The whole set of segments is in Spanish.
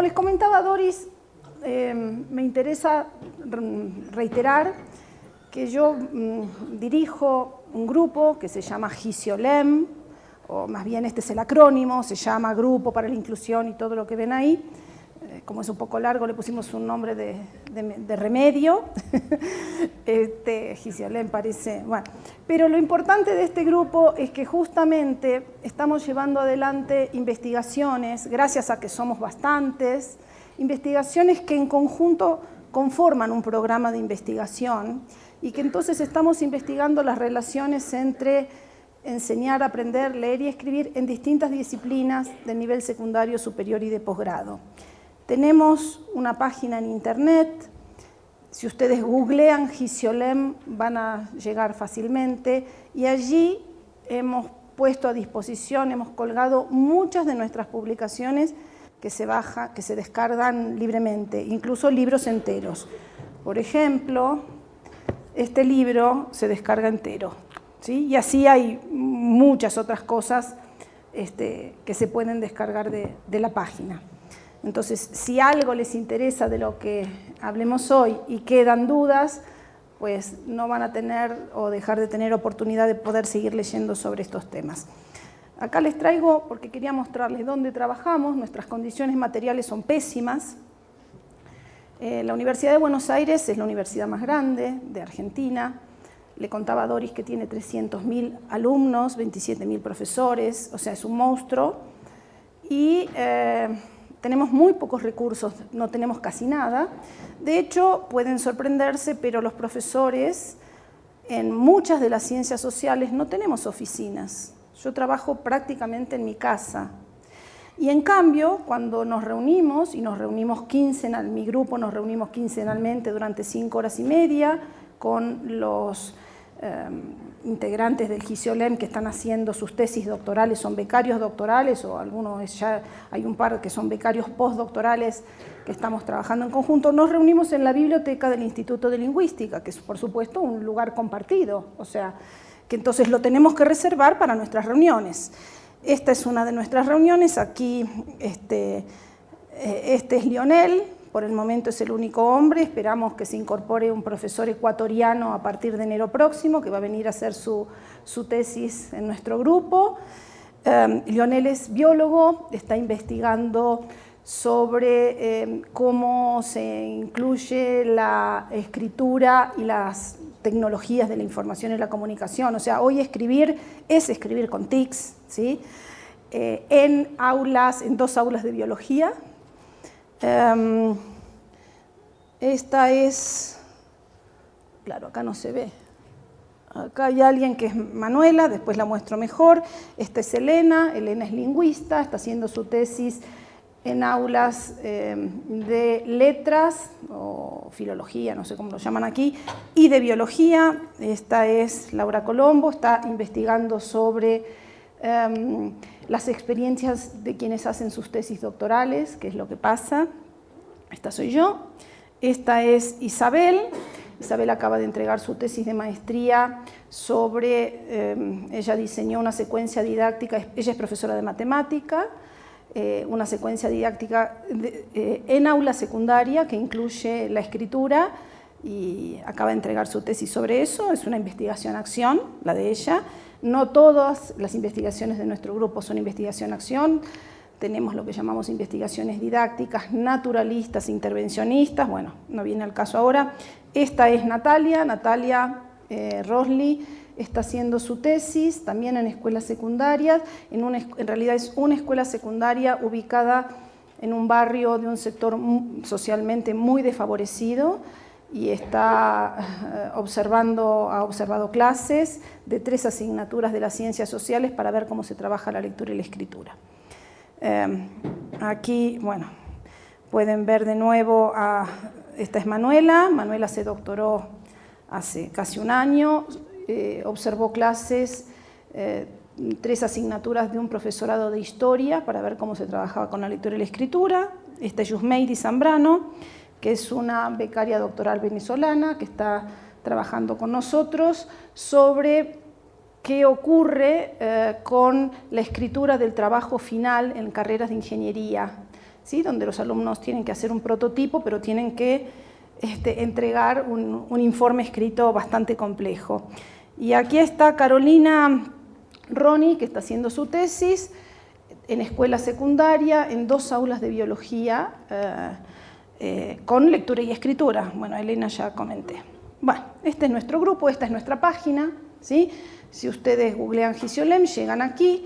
les comentaba Doris, me interesa reiterar que yo dirijo un grupo que se llama Gisiolem, o más bien este es el acrónimo, se llama Grupo para la Inclusión y todo lo que ven ahí. Como es un poco largo, le pusimos un nombre de remedio. Gisiolem parece... Bueno, pero lo importante de este grupo es que justamente estamos llevando adelante investigaciones, gracias a que somos bastantes, investigaciones que en conjunto conforman un programa de investigación y que entonces estamos investigando las relaciones entre enseñar, aprender, leer y escribir en distintas disciplinas del nivel secundario, superior y de posgrado. Tenemos una página en internet, si ustedes googlean Gisiolem van a llegar fácilmente y allí hemos puesto a disposición, hemos colgado muchas de nuestras publicaciones que se descargan libremente, incluso libros enteros. Por ejemplo, este libro se descarga entero, ¿sí? Y así hay muchas otras cosas que se pueden descargar de la página. Entonces, si algo les interesa de lo que hablemos hoy y quedan dudas, pues no van a tener o dejar de tener oportunidad de poder seguir leyendo sobre estos temas. Acá les traigo, porque quería mostrarles dónde trabajamos, nuestras condiciones materiales son pésimas. La Universidad de Buenos Aires es la universidad más grande de Argentina. Le contaba a Doris que tiene 300.000 alumnos, 27.000 profesores, o sea, es un monstruo. Y tenemos muy pocos recursos, no tenemos casi nada. De hecho, pueden sorprenderse, pero los profesores en muchas de las ciencias sociales no tenemos oficinas. Yo trabajo prácticamente en mi casa. Y en cambio, cuando nos reunimos, y nos reunimos mi grupo nos reunimos quincenalmente durante 5 horas y media con los integrantes del Gisiolem que están haciendo sus tesis doctorales, son becarios doctorales o algunos ya hay un par que son becarios postdoctorales que estamos trabajando en conjunto, nos reunimos en la biblioteca del Instituto de Lingüística, que es por supuesto un lugar compartido, o sea, que entonces lo tenemos que reservar para nuestras reuniones. Esta es una de nuestras reuniones, aquí este es Lionel, por el momento es el único hombre, esperamos que se incorpore un profesor ecuatoriano a partir de enero próximo, que va a venir a hacer su tesis en nuestro grupo. Lionel es biólogo, está investigando sobre cómo se incluye la escritura y las tecnologías de la información y la comunicación. O sea, hoy escribir es escribir con TICs, ¿sí? En 2 aulas de biología. Esta es, claro, acá no se ve, acá hay alguien que es Manuela, después la muestro mejor. Esta es Elena es lingüista, está haciendo su tesis en aulas de letras o filología, no sé cómo lo llaman aquí, y de biología. Esta es Laura Colombo, está investigando sobre las experiencias de quienes hacen sus tesis doctorales, qué es lo que pasa. Esta soy yo. Esta es Isabel. Isabel acaba de entregar su tesis de maestría sobre, ella diseñó una secuencia didáctica, ella es profesora de matemática, una secuencia didáctica en aula secundaria que incluye la escritura y acaba de entregar su tesis sobre eso. Es una investigación-acción, la de ella. No todas las investigaciones de nuestro grupo son investigación-acción. Tenemos lo que llamamos investigaciones didácticas, naturalistas, intervencionistas. Bueno, no viene al caso ahora. Esta es Natalia Rosli, está haciendo su tesis también en escuelas secundarias. En realidad es una escuela secundaria ubicada en un barrio de un sector socialmente muy desfavorecido y ha observado clases de 3 asignaturas de las ciencias sociales para ver cómo se trabaja la lectura y la escritura. Aquí, bueno, pueden ver de nuevo esta es Manuela. Manuela se doctoró hace casi un año, observó clases, 3 asignaturas de un profesorado de historia para ver cómo se trabajaba con la lectura y la escritura. Esta es Yusmeiri Zambrano, que es una becaria doctoral venezolana que está trabajando con nosotros sobre qué ocurre con la escritura del trabajo final en carreras de ingeniería. ¿sí? Donde los alumnos tienen que hacer un prototipo, pero tienen que entregar un informe escrito bastante complejo. Y aquí está Carolina Ronnie, que está haciendo su tesis en escuela secundaria, en 2 aulas de biología, con lectura y escritura. Bueno, Elena ya comenté. Bueno, este es nuestro grupo, esta es nuestra página, ¿sí? Si ustedes googlean Gisiolem, llegan aquí,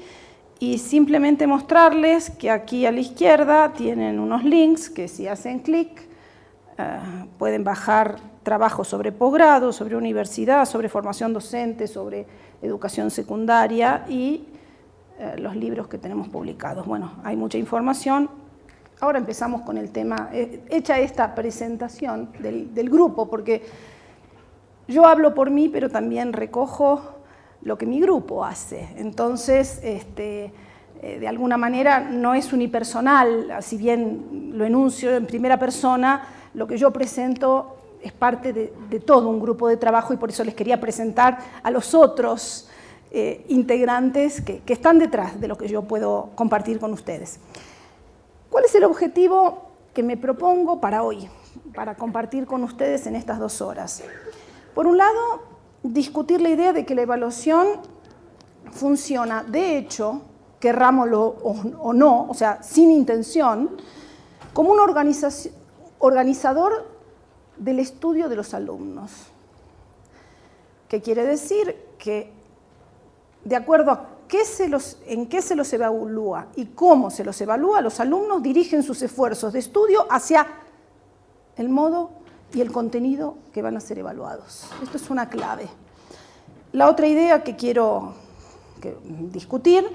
y simplemente mostrarles que aquí a la izquierda tienen unos links que si hacen clic pueden bajar trabajos sobre posgrado, sobre universidad, sobre formación docente, sobre educación secundaria y los libros que tenemos publicados. Bueno, hay mucha información. Ahora empezamos con el tema, hecha esta presentación del grupo, porque yo hablo por mí, pero también recojo lo que mi grupo hace. Entonces, de alguna manera no es unipersonal, si bien lo enuncio en primera persona, lo que yo presento es parte de todo un grupo de trabajo y por eso les quería presentar a los otros integrantes que están detrás de lo que yo puedo compartir con ustedes. ¿Cuál es el objetivo que me propongo para hoy, para compartir con ustedes en estas 2 horas? Por un lado, discutir la idea de que la evaluación funciona, de hecho, querrámoslo o no, o sea, sin intención, como un organizador del estudio de los alumnos. ¿Qué quiere decir? Que de acuerdo a en qué se los evalúa y cómo se los evalúa, los alumnos dirigen sus esfuerzos de estudio hacia el modo y el contenido que van a ser evaluados. Esto es una clave. La otra idea que quiero discutir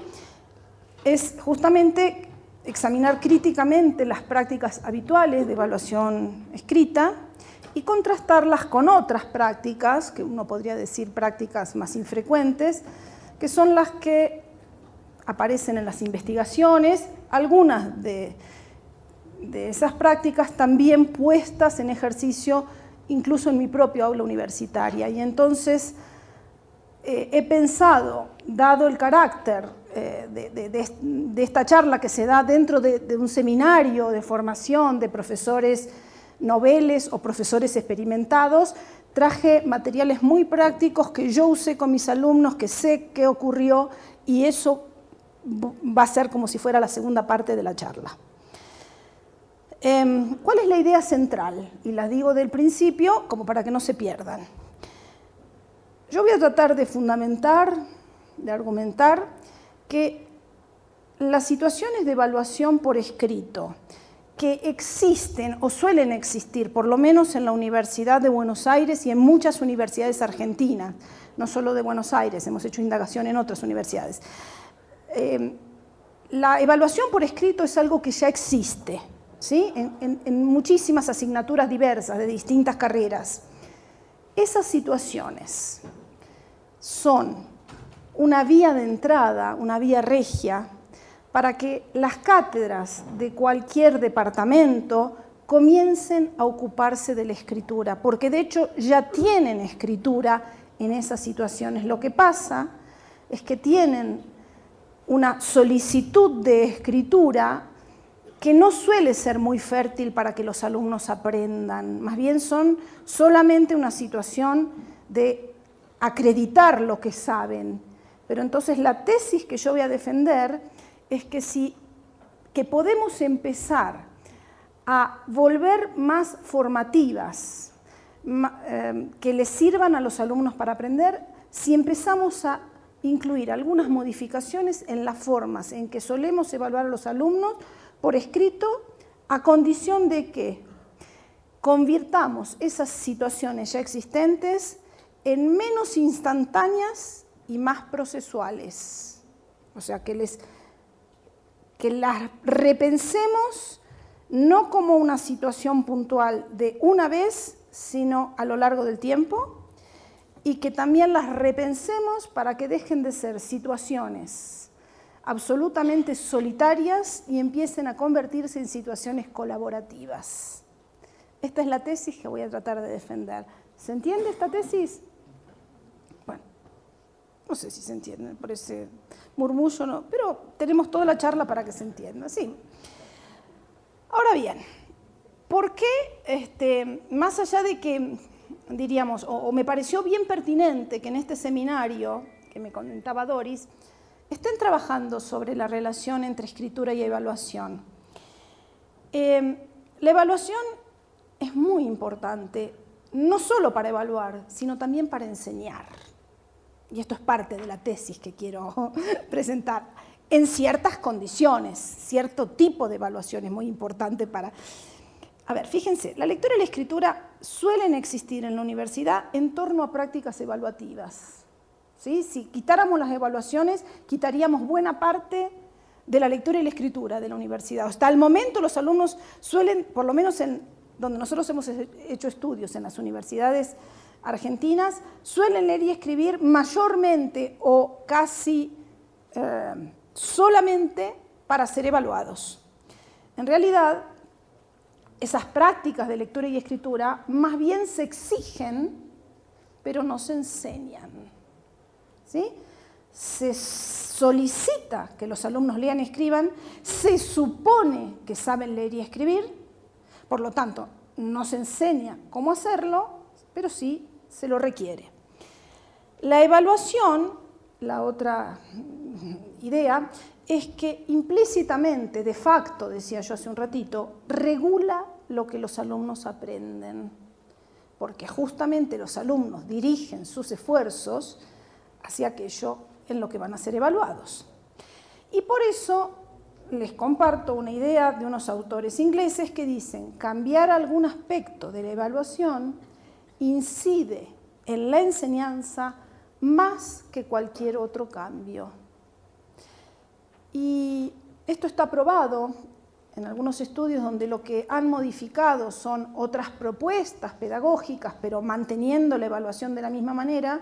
es justamente examinar críticamente las prácticas habituales de evaluación escrita y contrastarlas con otras prácticas, que uno podría decir prácticas más infrecuentes, que son las que aparecen en las investigaciones, algunas de esas prácticas también puestas en ejercicio incluso en mi propia aula universitaria. Y entonces he pensado, dado el carácter de esta charla que se da dentro de un seminario de formación de profesores noveles o profesores experimentados, traje materiales muy prácticos que yo usé con mis alumnos, que sé qué ocurrió, y eso va a ser como si fuera la segunda parte de la charla. ¿Cuál es la idea central? Y la digo del principio como para que no se pierdan. Yo voy a tratar de fundamentar, de argumentar que las situaciones de evaluación por escrito que existen o suelen existir, por lo menos en la Universidad de Buenos Aires y en muchas universidades argentinas, no solo de Buenos Aires, hemos hecho indagación en otras universidades. La evaluación por escrito es algo que ya existe, ¿sí? En muchísimas asignaturas diversas, de distintas carreras. Esas situaciones son una vía de entrada, una vía regia, para que las cátedras de cualquier departamento comiencen a ocuparse de la escritura, porque de hecho ya tienen escritura en esas situaciones. Lo que pasa es que tienen una solicitud de escritura que no suele ser muy fértil para que los alumnos aprendan, más bien son solamente una situación de acreditar lo que saben. Pero entonces la tesis que yo voy a defender es que podemos empezar a volver más formativas, que les sirvan a los alumnos para aprender, si empezamos a incluir algunas modificaciones en las formas en que solemos evaluar a los alumnos por escrito, a condición de que convirtamos esas situaciones ya existentes en menos instantáneas y más procesuales. O sea, que las repensemos no como una situación puntual de una vez, sino a lo largo del tiempo, y que también las repensemos para que dejen de ser situaciones absolutamente solitarias y empiecen a convertirse en situaciones colaborativas. Esta es la tesis que voy a tratar de defender. ¿Se entiende esta tesis? Bueno, no sé si se entiende por ese murmullo, no, pero tenemos toda la charla para que se entienda, sí. Ahora bien, ¿por qué, más allá de que, diríamos, o me pareció bien pertinente que en este seminario, que me comentaba Doris, estén trabajando sobre la relación entre escritura y evaluación? La evaluación es muy importante, no solo para evaluar, sino también para enseñar. Y esto es parte de la tesis que quiero presentar. En ciertas condiciones, cierto tipo de evaluación es muy importante para... A ver, fíjense, la lectura y la escritura suelen existir en la universidad en torno a prácticas evaluativas. ¿Sí? Si quitáramos las evaluaciones, quitaríamos buena parte de la lectura y la escritura de la universidad. Hasta el momento los alumnos suelen, por lo menos en donde nosotros hemos hecho estudios en las universidades argentinas, suelen leer y escribir mayormente o casi solamente para ser evaluados. En realidad, esas prácticas de lectura y escritura más bien se exigen, pero no se enseñan. ¿Sí? Se solicita que los alumnos lean y escriban, se supone que saben leer y escribir, por lo tanto, no se enseña cómo hacerlo, pero sí se lo requiere. La evaluación, la otra idea, es que implícitamente, de facto, decía yo hace un ratito, regula lo que los alumnos aprenden, porque justamente los alumnos dirigen sus esfuerzos hacia aquello en lo que van a ser evaluados. Y por eso les comparto una idea de unos autores ingleses que dicen: cambiar algún aspecto de la evaluación incide en la enseñanza más que cualquier otro cambio. Y esto está probado en algunos estudios donde lo que han modificado son otras propuestas pedagógicas, pero manteniendo la evaluación de la misma manera,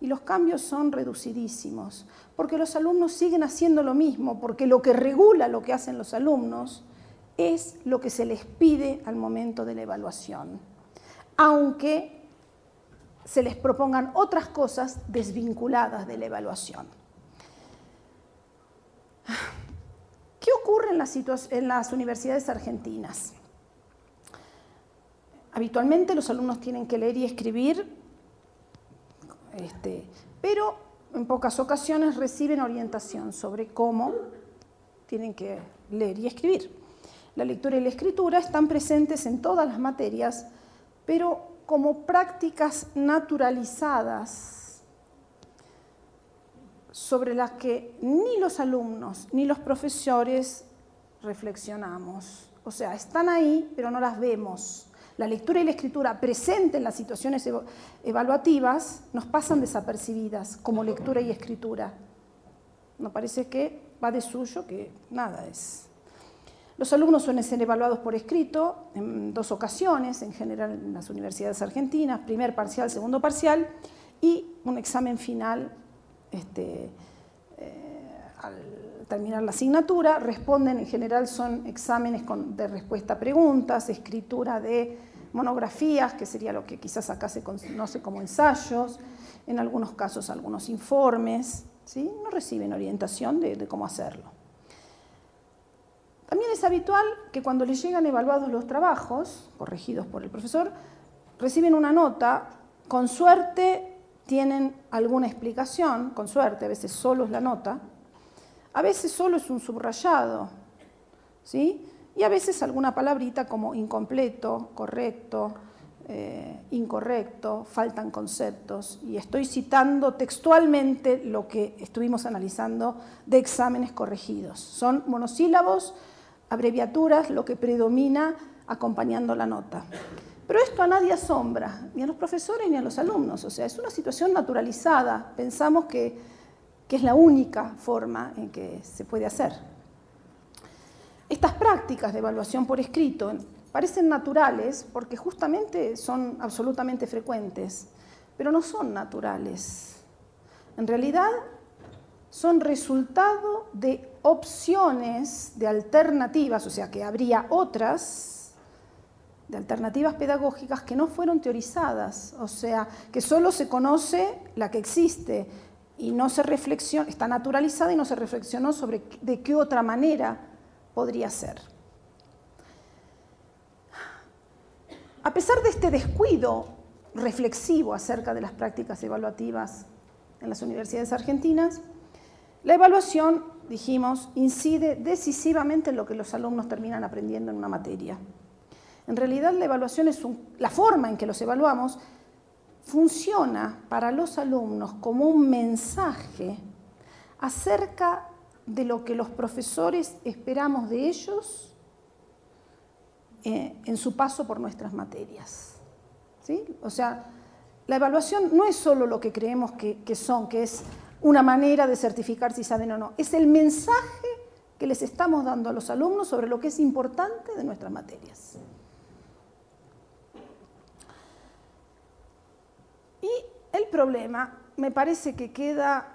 y los cambios son reducidísimos, porque los alumnos siguen haciendo lo mismo, porque lo que regula lo que hacen los alumnos es lo que se les pide al momento de la evaluación, aunque se les propongan otras cosas desvinculadas de la evaluación. ¿Qué ocurre en las universidades argentinas? Habitualmente los alumnos tienen que leer y escribir, pero en pocas ocasiones reciben orientación sobre cómo tienen que leer y escribir. La lectura y la escritura están presentes en todas las materias, pero como prácticas naturalizadas sobre las que ni los alumnos ni los profesores reflexionamos. O sea, están ahí, pero no las vemos. La lectura y la escritura presentes en las situaciones evaluativas nos pasan desapercibidas como lectura y escritura. Me parece que va de suyo que nada es. Los alumnos suelen ser evaluados por escrito en 2 ocasiones, en general en las universidades argentinas: primer parcial, segundo parcial, y un examen final al terminar la asignatura. Responden, en general son exámenes de respuesta a preguntas, escritura de monografías, que sería lo que quizás acá se conoce como ensayos, en algunos casos algunos informes, ¿sí? No reciben orientación de cómo hacerlo. También es habitual que cuando les llegan evaluados los trabajos, corregidos por el profesor, reciben una nota, con suerte tienen alguna explicación, con suerte, a veces solo es la nota, a veces solo es un subrayado, ¿sí? Y a veces alguna palabrita como incompleto, correcto, incorrecto, faltan conceptos. Y estoy citando textualmente lo que estuvimos analizando de exámenes corregidos. Son monosílabos, abreviaturas, lo que predomina acompañando la nota. Pero esto a nadie asombra, ni a los profesores ni a los alumnos. O sea, es una situación naturalizada. Pensamos que es la única forma en que se puede hacer. Estas prácticas de evaluación por escrito parecen naturales porque justamente son absolutamente frecuentes, pero no son naturales. En realidad, son resultado de opciones, de alternativas, o sea que habría otras, de alternativas pedagógicas que no fueron teorizadas, o sea que solo se conoce la que existe y no se reflexiona, está naturalizada y no se reflexionó sobre de qué otra manera podría ser. A pesar de este descuido reflexivo acerca de las prácticas evaluativas en las universidades argentinas, la evaluación, dijimos, incide decisivamente en lo que los alumnos terminan aprendiendo en una materia. En realidad, la evaluación es la forma en que los evaluamos funciona para los alumnos como un mensaje acerca de lo que los profesores esperamos de ellos en su paso por nuestras materias. ¿Sí? O sea, la evaluación no es solo lo que creemos que son, que es una manera de certificar si saben o no. Es el mensaje que les estamos dando a los alumnos sobre lo que es importante de nuestras materias. Y el problema me parece que queda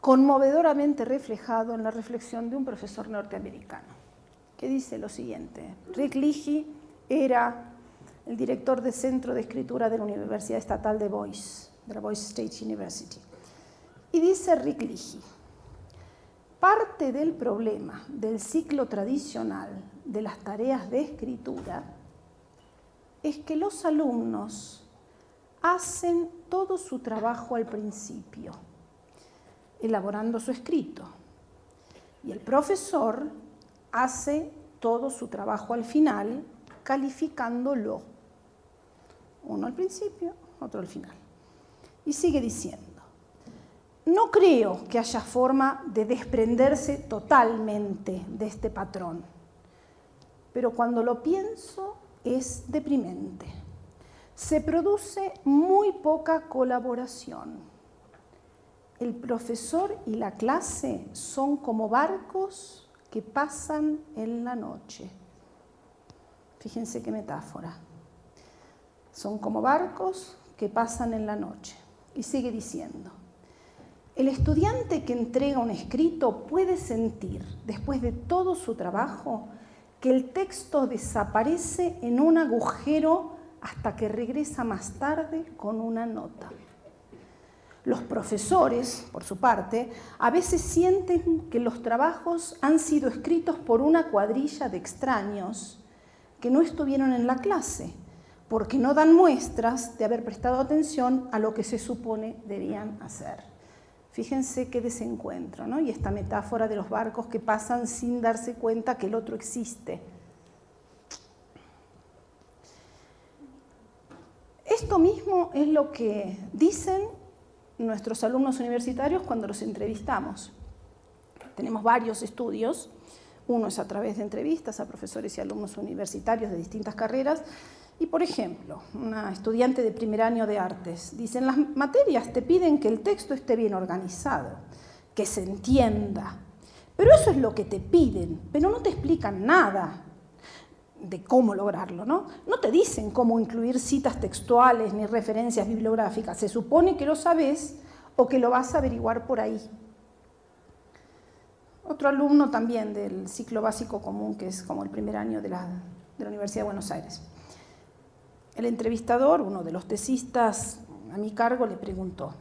conmovedoramente reflejado en la reflexión de un profesor norteamericano, que dice lo siguiente. Rick Leahy era el director del Centro de Escritura de la Universidad Estatal de Boise, de la Boise State University. Y dice Rick Leahy, parte del problema del ciclo tradicional de las tareas de escritura es que los alumnos hacen todo su trabajo al principio, elaborando su escrito, y el profesor hace todo su trabajo al final, calificándolo. Uno al principio, otro al final. Y sigue diciendo, no creo que haya forma de desprenderse totalmente de este patrón, pero cuando lo pienso es deprimente. Se produce muy poca colaboración. El profesor y la clase son como barcos que pasan en la noche. Fíjense qué metáfora. Son como barcos que pasan en la noche. Y sigue diciendo, el estudiante que entrega un escrito puede sentir, después de todo su trabajo, que el texto desaparece en un agujero hasta que regresa más tarde con una nota. Los profesores, por su parte, a veces sienten que los trabajos han sido escritos por una cuadrilla de extraños que no estuvieron en la clase, porque no dan muestras de haber prestado atención a lo que se supone debían hacer. Fíjense qué desencuentro, ¿no? Y esta metáfora de los barcos que pasan sin darse cuenta que el otro existe. Esto mismo es lo que dicen nuestros alumnos universitarios cuando los entrevistamos. Tenemos varios estudios, uno es a través de entrevistas a profesores y alumnos universitarios de distintas carreras, y por ejemplo, una estudiante de primer año de artes dice, en las materias te piden que el texto esté bien organizado, que se entienda, pero eso es lo que te piden, pero no te explican nada de cómo lograrlo, ¿no? No te dicen cómo incluir citas textuales ni referencias bibliográficas. Se supone que lo sabes o que lo vas a averiguar por ahí. Otro alumno también del ciclo básico común, que es como el primer año de la Universidad de Buenos Aires. El entrevistador, uno de los tesistas a mi cargo, le preguntó,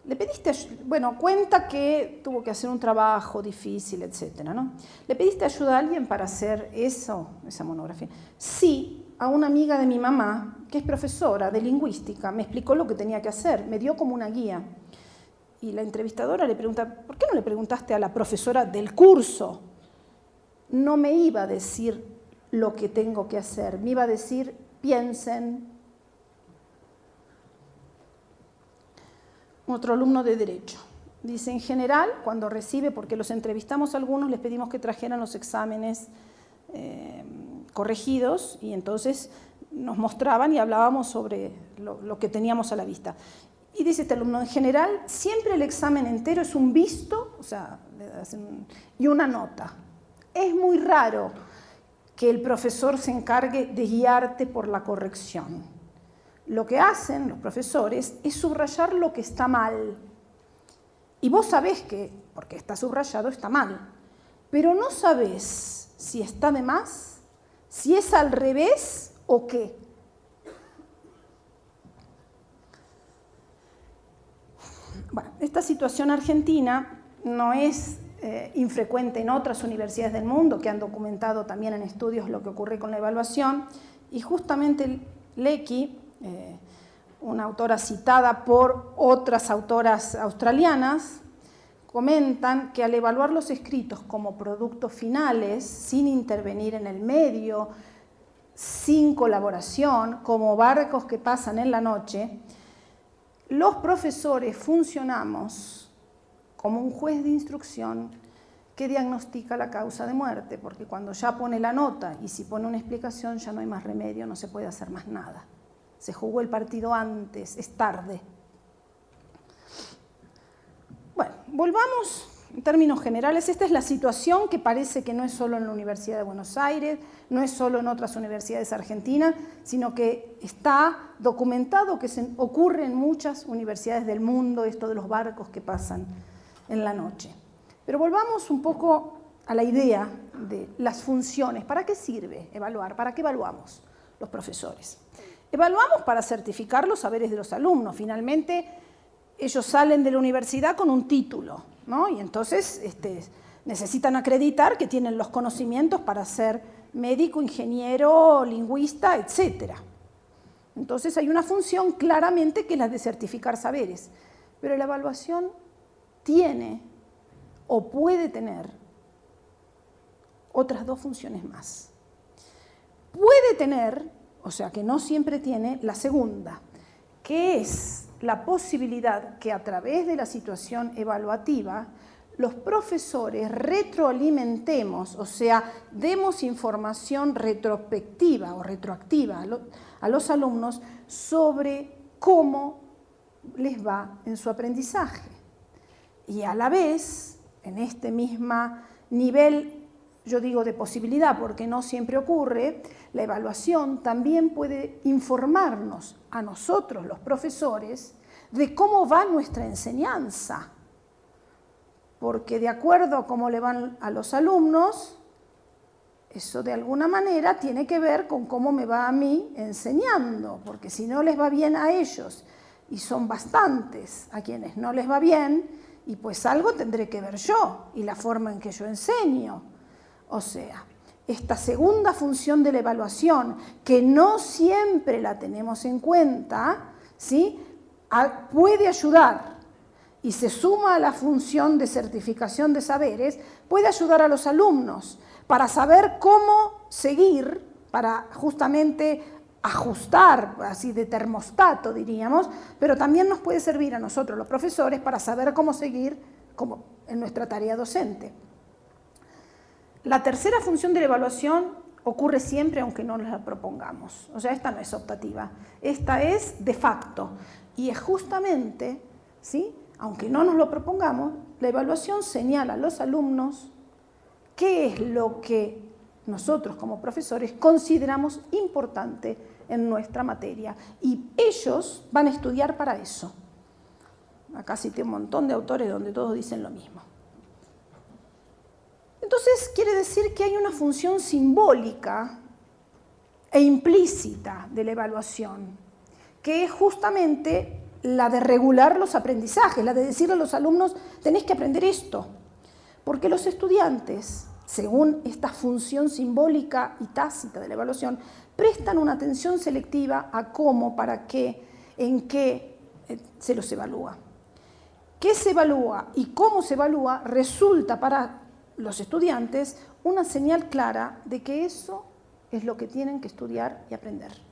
¿le pediste ayuda? Bueno, cuenta que tuvo que hacer un trabajo difícil, etcétera, ¿no? ¿Le pediste ayuda a alguien para hacer eso, esa monografía? Sí, a una amiga de mi mamá, que es profesora de lingüística, me explicó lo que tenía que hacer, me dio como una guía. Y la entrevistadora le pregunta, ¿por qué no le preguntaste a la profesora del curso? No me iba a decir lo que tengo que hacer, me iba a decir, piensen. Otro alumno de Derecho. Dice, en general, cuando recibe, porque los entrevistamos a algunos, les pedimos que trajeran los exámenes corregidos y entonces nos mostraban y hablábamos sobre lo que teníamos a la vista. Y dice este alumno, en general, siempre el examen entero es un visto, o sea, y una nota. Es muy raro que el profesor se encargue de guiarte por la corrección. Lo que hacen los profesores es subrayar lo que está mal. Y vos sabés que, porque está subrayado, está mal. Pero no sabés si está de más, si es al revés o qué. Bueno, esta situación argentina no es infrecuente en otras universidades del mundo que han documentado también en estudios lo que ocurre con la evaluación Y justamente Lecky, una autora citada por otras autoras australianas, comentan que al evaluar los escritos como productos finales, sin intervenir en el medio, sin colaboración, como barcos que pasan en la noche, los profesores funcionamos como un juez de instrucción que diagnostica la causa de muerte, porque cuando ya pone la nota y si pone una explicación ya no hay más remedio, no se puede hacer más nada. Se jugó el partido antes, es tarde. Bueno, volvamos en términos generales. Esta es la situación que parece que no es solo en la Universidad de Buenos Aires, no es solo en otras universidades argentinas, sino que está documentado que ocurre en muchas universidades del mundo, esto de los barcos que pasan en la noche. Pero volvamos un poco a la idea de las funciones. ¿Para qué sirve evaluar? ¿Para qué evaluamos los profesores? Evaluamos para certificar los saberes de los alumnos. Finalmente, ellos salen de la universidad con un título, ¿no? Y entonces necesitan acreditar que tienen los conocimientos para ser médico, ingeniero, lingüista, etc. Entonces hay una función claramente que es la de certificar saberes. Pero la evaluación tiene o puede tener otras dos funciones más. Puede tener, o sea que no siempre tiene, la segunda, que es la posibilidad que a través de la situación evaluativa los profesores retroalimentemos, o sea, demos información retrospectiva o retroactiva a los alumnos sobre cómo les va en su aprendizaje. Y a la vez, en este mismo nivel, yo digo de posibilidad porque no siempre ocurre, la evaluación también puede informarnos a nosotros, los profesores, de cómo va nuestra enseñanza. Porque de acuerdo a cómo le van a los alumnos, eso de alguna manera tiene que ver con cómo me va a mí enseñando, porque si no les va bien a ellos, y son bastantes a quienes no les va bien, y pues algo tendré que ver yo, y la forma en que yo enseño. O sea, esta segunda función de la evaluación, que no siempre la tenemos en cuenta, ¿sí?, puede ayudar, y se suma a la función de certificación de saberes, puede ayudar a los alumnos para saber cómo seguir, para justamente ajustar, así de termostato diríamos, pero también nos puede servir a nosotros los profesores para saber cómo seguir como en nuestra tarea docente. La tercera función de la evaluación ocurre siempre aunque no nos la propongamos, o sea, esta no es optativa, esta es de facto y es justamente, ¿sí?, aunque no nos lo propongamos, la evaluación señala a los alumnos qué es lo que nosotros como profesores consideramos importante en nuestra materia y ellos van a estudiar para eso. Acá cité un montón de autores donde todos dicen lo mismo. Entonces quiere decir que hay una función simbólica e implícita de la evaluación, que es justamente la de regular los aprendizajes, la de decirle a los alumnos, tenés que aprender esto, porque los estudiantes, según esta función simbólica y tácita de la evaluación, prestan una atención selectiva a cómo, para qué, en qué se los evalúa. ¿Qué se evalúa y cómo se evalúa? Resulta para los estudiantes una señal clara de que eso es lo que tienen que estudiar y aprender.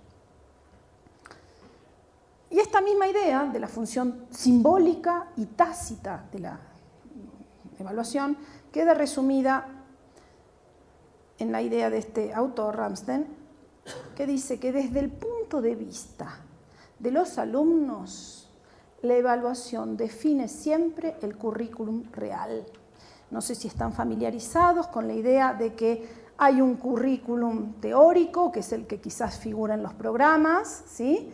Y esta misma idea de la función simbólica y tácita de la evaluación queda resumida en la idea de este autor, Ramsden, que dice que desde el punto de vista de los alumnos, la evaluación define siempre el currículum real. No sé si están familiarizados con la idea de que hay un currículum teórico, que es el que quizás figura en los programas, ¿sí?,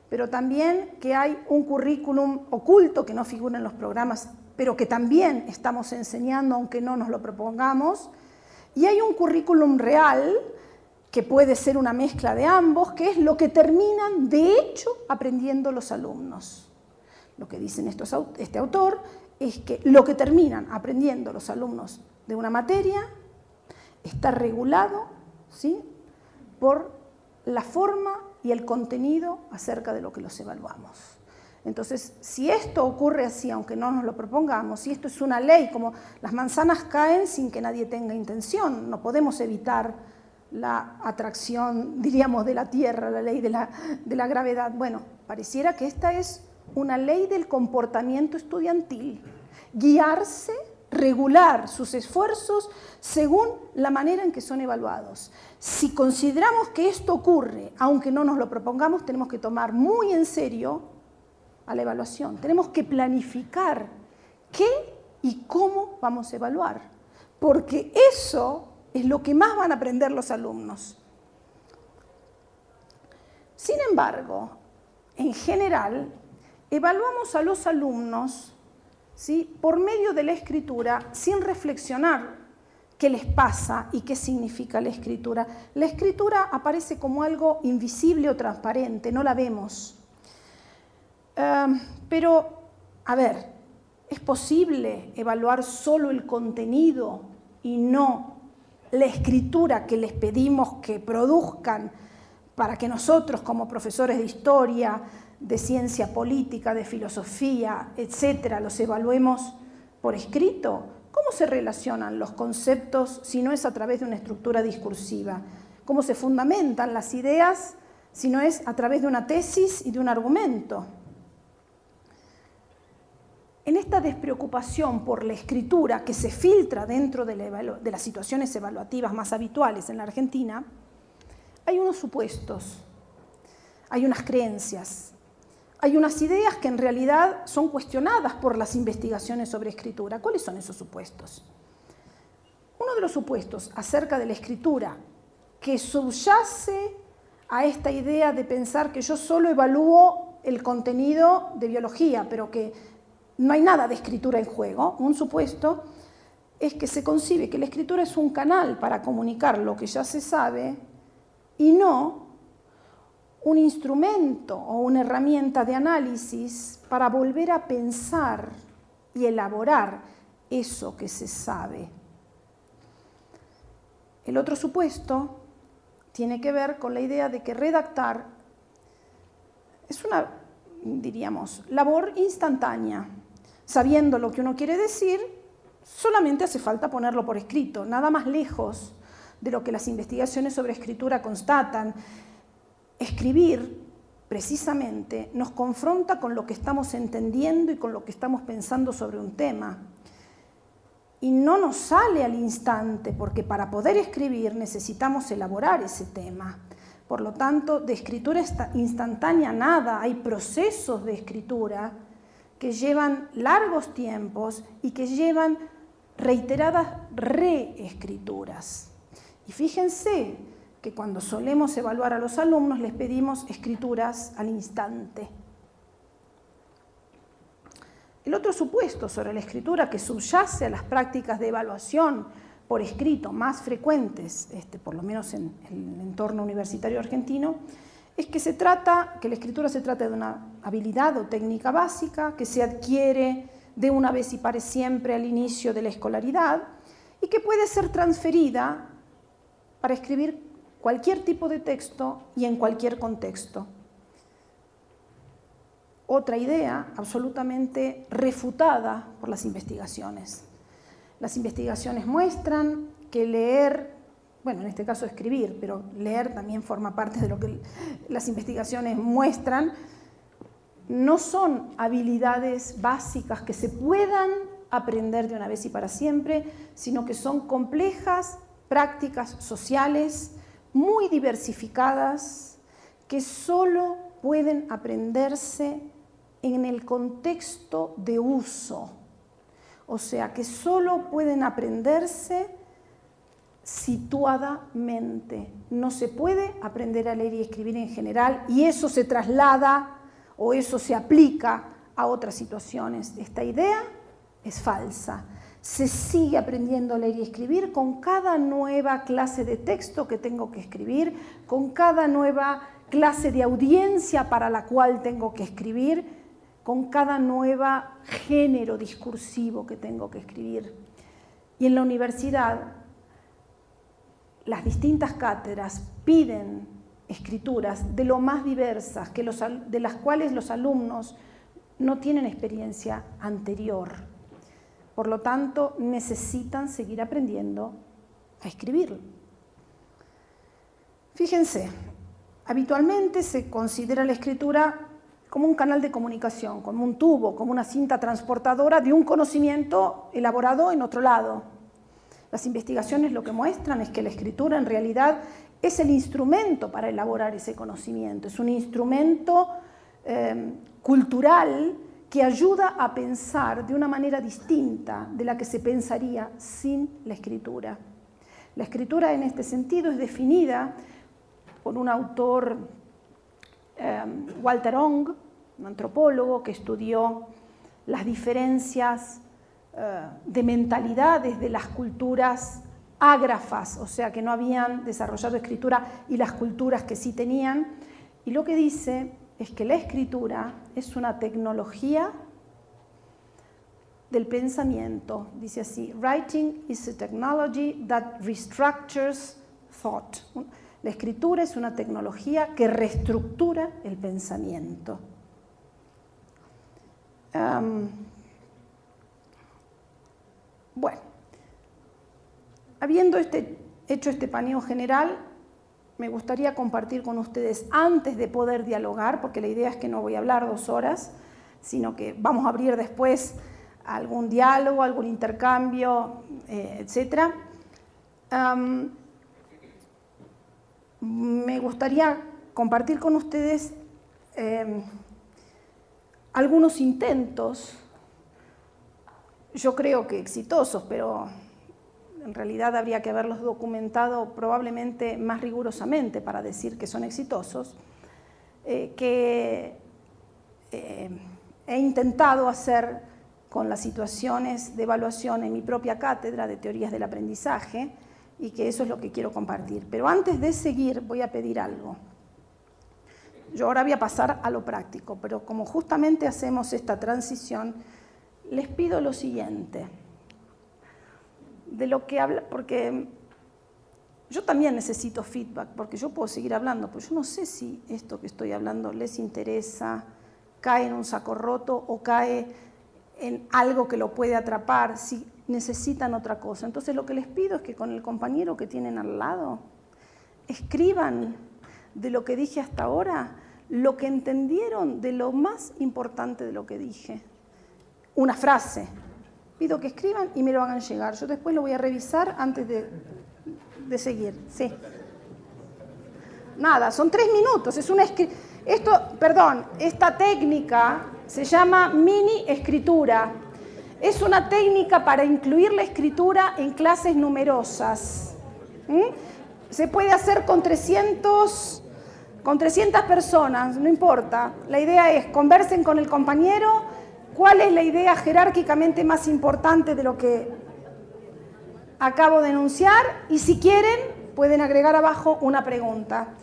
pero también que hay un currículum oculto que no figura en los programas, pero que también estamos enseñando aunque no nos lo propongamos, y hay un currículum real que puede ser una mezcla de ambos, que es lo que terminan de hecho aprendiendo los alumnos. Lo que dicen este autor es que lo que terminan aprendiendo los alumnos de una materia está regulado, ¿sí?, por la forma y el contenido acerca de lo que los evaluamos. Entonces, si esto ocurre así, aunque no nos lo propongamos, si esto es una ley, como las manzanas caen sin que nadie tenga intención, no podemos evitar la atracción, diríamos, de la Tierra, la ley de la gravedad. Bueno, pareciera que esta es una ley del comportamiento estudiantil, guiarse, regular sus esfuerzos según la manera en que son evaluados. Si consideramos que esto ocurre, aunque no nos lo propongamos, tenemos que tomar muy en serio a la evaluación. Tenemos que planificar qué y cómo vamos a evaluar, porque eso es lo que más van a aprender los alumnos. Sin embargo, en general, evaluamos a los alumnos, ¿sí?, por medio de la escritura sin reflexionar qué les pasa y qué significa la escritura. La escritura aparece como algo invisible o transparente, no la vemos. Pero, a ver, ¿es posible evaluar solo el contenido y no la escritura que les pedimos que produzcan para que nosotros, como profesores de historia, de ciencia política, de filosofía, etcétera, los evaluemos por escrito? ¿Cómo se relacionan los conceptos si no es a través de una estructura discursiva? ¿Cómo se fundamentan las ideas si no es a través de una tesis y de un argumento? En esta despreocupación por la escritura que se filtra dentro de las situaciones evaluativas más habituales en la Argentina, hay unos supuestos, hay unas creencias, hay unas ideas que en realidad son cuestionadas por las investigaciones sobre escritura. ¿Cuáles son esos supuestos? Uno de los supuestos acerca de la escritura que subyace a esta idea de pensar que yo solo evalúo el contenido de biología, pero que no hay nada de escritura en juego. Un supuesto es que se concibe que la escritura es un canal para comunicar lo que ya se sabe y no un instrumento o una herramienta de análisis para volver a pensar y elaborar eso que se sabe. El otro supuesto tiene que ver con la idea de que redactar es una, diríamos, labor instantánea. Sabiendo lo que uno quiere decir, solamente hace falta ponerlo por escrito, nada más lejos de lo que las investigaciones sobre escritura constatan. Escribir, precisamente, nos confronta con lo que estamos entendiendo y con lo que estamos pensando sobre un tema. Y no nos sale al instante, porque para poder escribir necesitamos elaborar ese tema. Por lo tanto, de escritura instantánea nada, hay procesos de escritura que llevan largos tiempos y que llevan reiteradas reescrituras. Y fíjense que cuando solemos evaluar a los alumnos les pedimos escrituras al instante. El otro supuesto sobre la escritura que subyace a las prácticas de evaluación por escrito más frecuentes, por lo menos en el entorno universitario argentino, es que la escritura se trata de una habilidad o técnica básica que se adquiere de una vez y para siempre al inicio de la escolaridad y que puede ser transferida para escribir cualquier tipo de texto y en cualquier contexto. Otra idea absolutamente refutada por las investigaciones. Las investigaciones muestran que leer, bueno, en este caso escribir, pero leer también forma parte de lo que las investigaciones muestran, no son habilidades básicas que se puedan aprender de una vez y para siempre, sino que son complejas prácticas sociales muy diversificadas que solo pueden aprenderse en el contexto de uso. O sea, que solo pueden aprenderse situadamente. No se puede aprender a leer y escribir en general y eso se traslada o eso se aplica a otras situaciones. Esta idea es falsa. Se sigue aprendiendo a leer y escribir con cada nueva clase de texto que tengo que escribir, con cada nueva clase de audiencia para la cual tengo que escribir, con cada nuevo género discursivo que tengo que escribir. Y en la universidad, las distintas cátedras piden escrituras de lo más diversas, de las cuales los alumnos no tienen experiencia anterior. Por lo tanto, necesitan seguir aprendiendo a escribir. Fíjense, habitualmente se considera la escritura como un canal de comunicación, como un tubo, como una cinta transportadora de un conocimiento elaborado en otro lado. Las investigaciones lo que muestran es que la escritura en realidad es el instrumento para elaborar ese conocimiento, es un instrumento cultural que ayuda a pensar de una manera distinta de la que se pensaría sin la escritura. La escritura en este sentido es definida por un autor, Walter Ong, un antropólogo que estudió las diferencias de mentalidades de las culturas ágrafas, o sea, que no habían desarrollado escritura, y las culturas que sí tenían. Y lo que dice es que la escritura es una tecnología del pensamiento. Dice así: writing is a technology that restructures thought. La escritura es una tecnología que reestructura el pensamiento. Bueno, habiendo hecho este paneo general, me gustaría compartir con ustedes, antes de poder dialogar, porque la idea es que no voy a hablar 2 horas, sino que vamos a abrir después algún diálogo, algún intercambio, etc. Me gustaría compartir con ustedes algunos intentos, yo creo que exitosos, pero en realidad habría que haberlos documentado probablemente más rigurosamente para decir que son exitosos, que he intentado hacer con las situaciones de evaluación en mi propia cátedra de teorías del aprendizaje, y que eso es lo que quiero compartir. Pero antes de seguir voy a pedir algo. Yo ahora voy a pasar a lo práctico, pero como justamente hacemos esta transición, les pido lo siguiente. De lo que habla, porque yo también necesito feedback, porque yo puedo seguir hablando, pero yo no sé si esto que estoy hablando les interesa, cae en un saco roto o cae en algo que lo puede atrapar, si necesitan otra cosa. Entonces lo que les pido es que con el compañero que tienen al lado, escriban de lo que dije hasta ahora, lo que entendieron de lo más importante de lo que dije. Una frase. Pido que escriban y me lo hagan llegar. Yo después lo voy a revisar antes de seguir. Sí. Nada, son 3 minutos. Esta técnica se llama mini escritura. Es una técnica para incluir la escritura en clases numerosas. Se puede hacer con 300 personas, no importa. La idea es conversen con el compañero. ¿Cuál es la idea jerárquicamente más importante de lo que acabo de enunciar? Y si quieren, pueden agregar abajo una pregunta.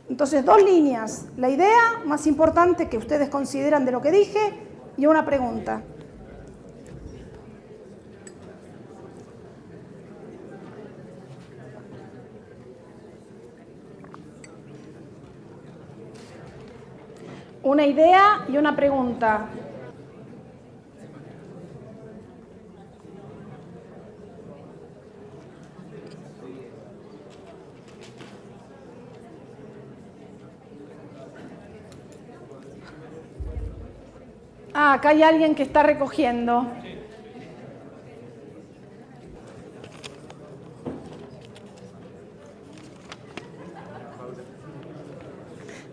Entonces, 2 líneas. La idea más importante que ustedes consideran de lo que dije y una pregunta. Una idea y una pregunta. Ah, acá hay alguien que está recogiendo.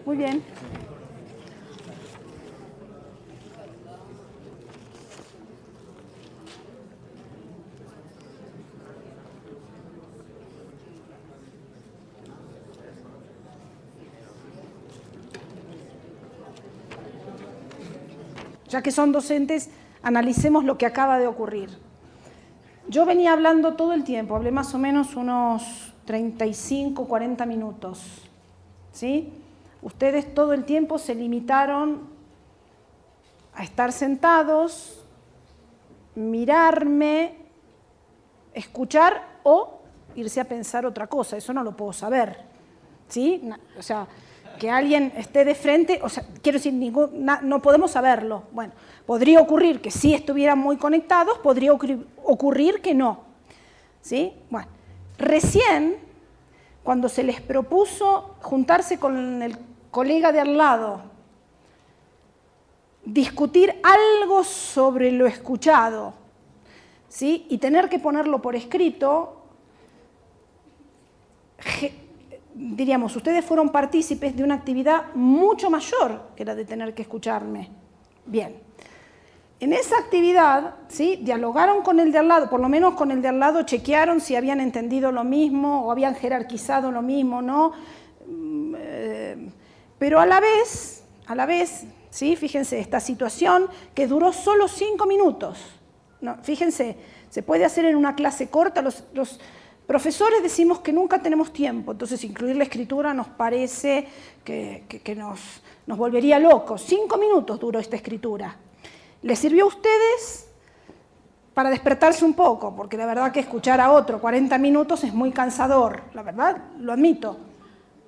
Muy bien. Ya que son docentes, analicemos lo que acaba de ocurrir. Yo venía hablando todo el tiempo, hablé más o menos unos 35, 40 minutos, ¿sí? Ustedes todo el tiempo se limitaron a estar sentados, mirarme, escuchar o irse a pensar otra cosa, eso no lo puedo saber. ¿sí? O sea, que alguien esté de frente, o sea, quiero decir, no podemos saberlo. Bueno, podría ocurrir que sí estuvieran muy conectados, podría ocurrir que no, ¿sí? Bueno, recién, cuando se les propuso juntarse con el colega de al lado, discutir algo sobre lo escuchado, ¿sí? Y tener que ponerlo por escrito, diríamos, ustedes fueron partícipes de una actividad mucho mayor que la de tener que escucharme. Bien. En esa actividad, ¿sí? Dialogaron con el de al lado, por lo menos con el de al lado chequearon si habían entendido lo mismo o habían jerarquizado lo mismo, ¿no? Pero a la vez, ¿sí? Fíjense, esta situación que duró solo 5 minutos. No, fíjense, se puede hacer en una clase corta, los profesores decimos que nunca tenemos tiempo, entonces incluir la escritura nos parece que nos volvería locos. 5 minutos duró esta escritura. ¿Les sirvió a ustedes para despertarse un poco? Porque la verdad que escuchar a otro 40 minutos es muy cansador, la verdad, lo admito.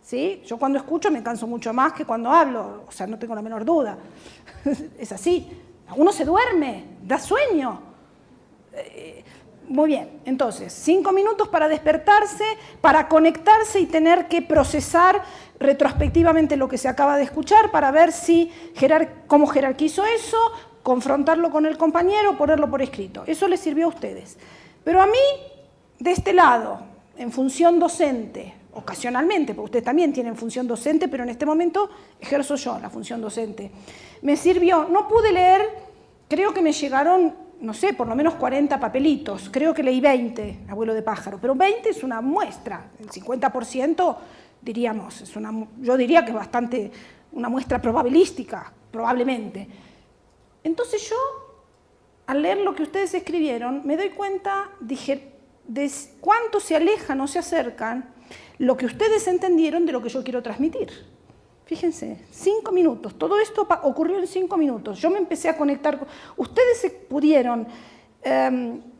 ¿Sí? Yo cuando escucho me canso mucho más que cuando hablo, o sea, no tengo la menor duda. Es así. Uno se duerme, da sueño. Muy bien, entonces, 5 minutos para despertarse, para conectarse y tener que procesar retrospectivamente lo que se acaba de escuchar para ver cómo jerarquizo eso, confrontarlo con el compañero, ponerlo por escrito. Eso les sirvió a ustedes. Pero a mí, de este lado, en función docente, ocasionalmente, porque ustedes también tienen función docente, pero en este momento ejerzo yo la función docente, me sirvió, no pude leer, creo que me llegaron, no sé, por lo menos 40 papelitos, creo que leí 20, abuelo de pájaro, pero 20 es una muestra, el 50% diríamos, yo diría que es bastante una muestra probabilística, probablemente. Entonces yo, al leer lo que ustedes escribieron, me doy cuenta, dije, de cuánto se alejan o se acercan lo que ustedes entendieron de lo que yo quiero transmitir. Fíjense, 5 minutos, todo esto ocurrió en 5 minutos. Yo me empecé a conectar, ustedes se pudieron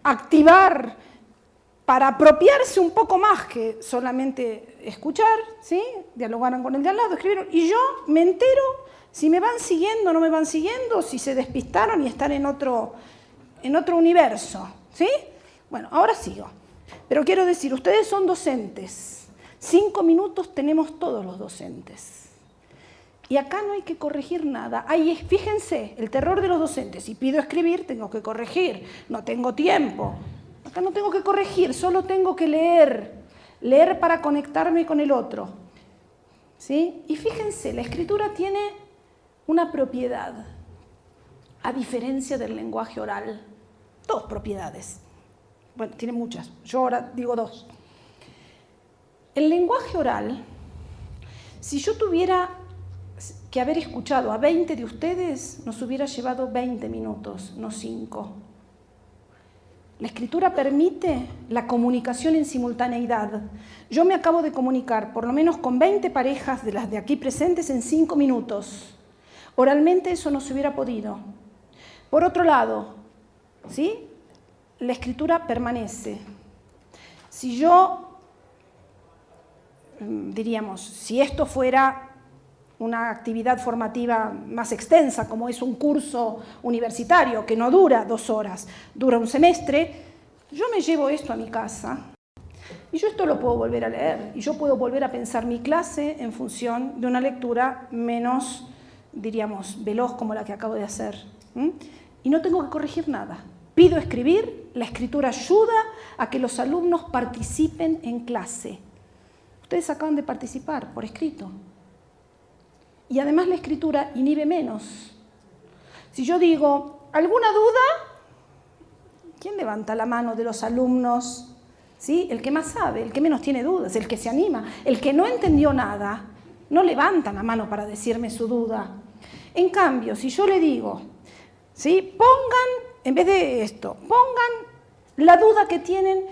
activar para apropiarse un poco más que solamente escuchar, ¿sí? Dialogaron con el de al lado, escribieron, y yo me entero si me van siguiendo o no me van siguiendo, si se despistaron y están en otro universo, ¿sí? Bueno, ahora sigo. Pero quiero decir, ustedes son docentes. 5 minutos tenemos todos los docentes. Y acá no hay que corregir nada. Fíjense, el terror de los docentes. Si pido escribir, tengo que corregir. No tengo tiempo. Acá no tengo que corregir, solo tengo que leer. Leer para conectarme con el otro. ¿Sí? Y fíjense, la escritura tiene una propiedad, a diferencia del lenguaje oral. 2 propiedades. Bueno, tiene muchas. Yo ahora digo 2. El lenguaje oral, si yo tuviera que haber escuchado a 20 de ustedes, nos hubiera llevado 20 minutos, no 5. La escritura permite la comunicación en simultaneidad. Yo me acabo de comunicar, por lo menos con 20 parejas de las de aquí presentes, en 5 minutos. Oralmente eso no se hubiera podido. Por otro lado, ¿sí? La escritura permanece. Si yo, diríamos, si esto fuera una actividad formativa más extensa, como es un curso universitario, que no dura 2 horas, dura un semestre, yo me llevo esto a mi casa y yo esto lo puedo volver a leer y yo puedo volver a pensar mi clase en función de una lectura menos, diríamos, veloz como la que acabo de hacer. Y no tengo que corregir nada. Pido escribir, la escritura ayuda a que los alumnos participen en clase. Ustedes acaban de participar por escrito. Y además la escritura inhibe menos. Si yo digo, ¿alguna duda? ¿Quién levanta la mano de los alumnos? ¿Sí? El que más sabe, el que menos tiene dudas, el que se anima. El que no entendió nada, no levanta la mano para decirme su duda. En cambio, si yo le digo, ¿sí? Pongan, en vez de esto, pongan la duda que tienen,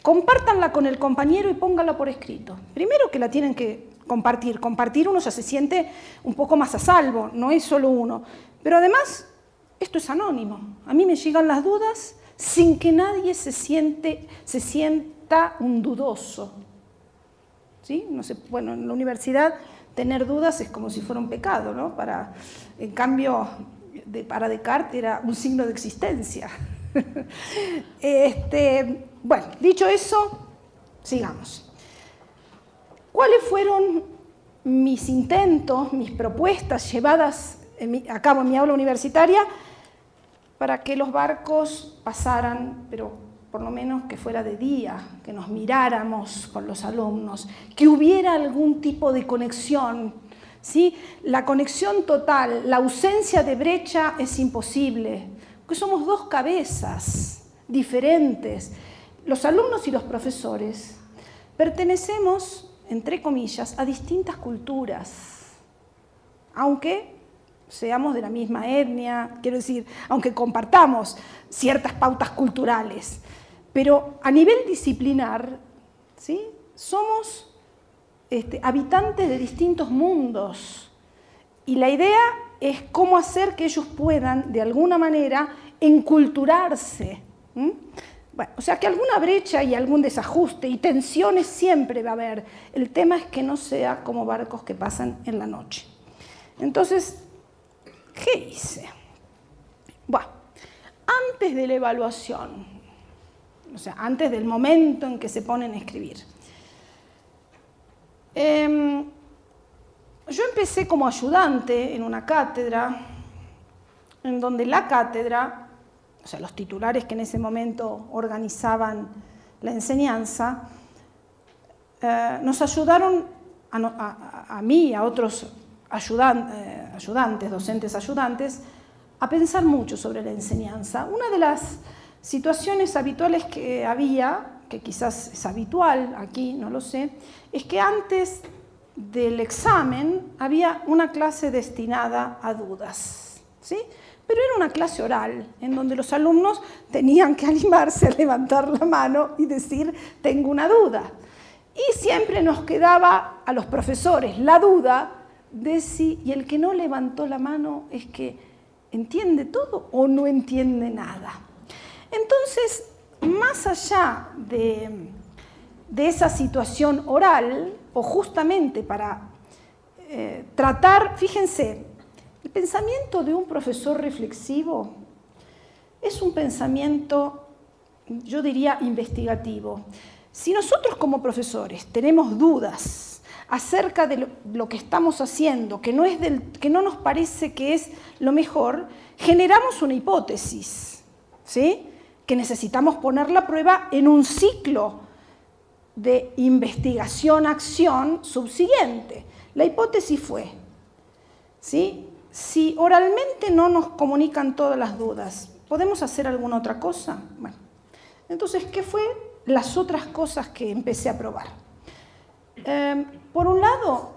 compártanla con el compañero y pónganla por escrito. Primero que la tienen que compartir uno ya se siente un poco más a salvo, no es solo uno. Pero además, esto es anónimo. A mí me llegan las dudas sin que nadie se sienta un dudoso. ¿sí? No sé, bueno, en la universidad tener dudas es como si fuera un pecado, ¿no? En cambio, para Descartes era un signo de existencia. Bueno, dicho eso, sigamos. ¿Cuáles fueron mis intentos, mis propuestas llevadas a cabo en mi aula universitaria para que los barcos pasaran, pero por lo menos que fuera de día, que nos miráramos con los alumnos, que hubiera algún tipo de conexión, ¿sí? La conexión total, la ausencia de brecha es imposible, porque somos dos cabezas diferentes. Los alumnos y los profesores pertenecemos, entre comillas, a distintas culturas, aunque seamos de la misma etnia, quiero decir, aunque compartamos ciertas pautas culturales, pero a nivel disciplinar, ¿sí? Somos habitantes de distintos mundos y la idea es cómo hacer que ellos puedan, de alguna manera, enculturarse. Bueno, o sea que alguna brecha y algún desajuste y tensiones siempre va a haber. El tema es que no sea como barcos que pasan en la noche. Entonces, ¿qué hice? Bueno, antes de la evaluación, o sea, antes del momento en que se ponen a escribir, yo empecé como ayudante en una cátedra, en donde la cátedra, o sea, los titulares que en ese momento organizaban la enseñanza, nos ayudaron a mí y a otros ayudantes, docentes ayudantes, a pensar mucho sobre la enseñanza. Una de las situaciones habituales que había, que quizás es habitual aquí, no lo sé, es que antes del examen había una clase destinada a dudas, ¿sí? Pero era una clase oral, en donde los alumnos tenían que animarse a levantar la mano y decir, tengo una duda. Y siempre nos quedaba a los profesores la duda de si, y el que no levantó la mano es que entiende todo o no entiende nada. Entonces, más allá de esa situación oral, o justamente para tratar, fíjense, el pensamiento de un profesor reflexivo es un pensamiento, yo diría, investigativo. Si nosotros como profesores tenemos dudas acerca de lo que estamos haciendo, que no nos parece que es lo mejor, generamos una hipótesis, ¿sí? Que necesitamos ponerla a prueba en un ciclo de investigación-acción subsiguiente. La hipótesis fue, ¿sí? Si oralmente no nos comunican todas las dudas, ¿podemos hacer alguna otra cosa? Bueno, entonces, ¿qué fue las otras cosas que empecé a probar? Por un lado,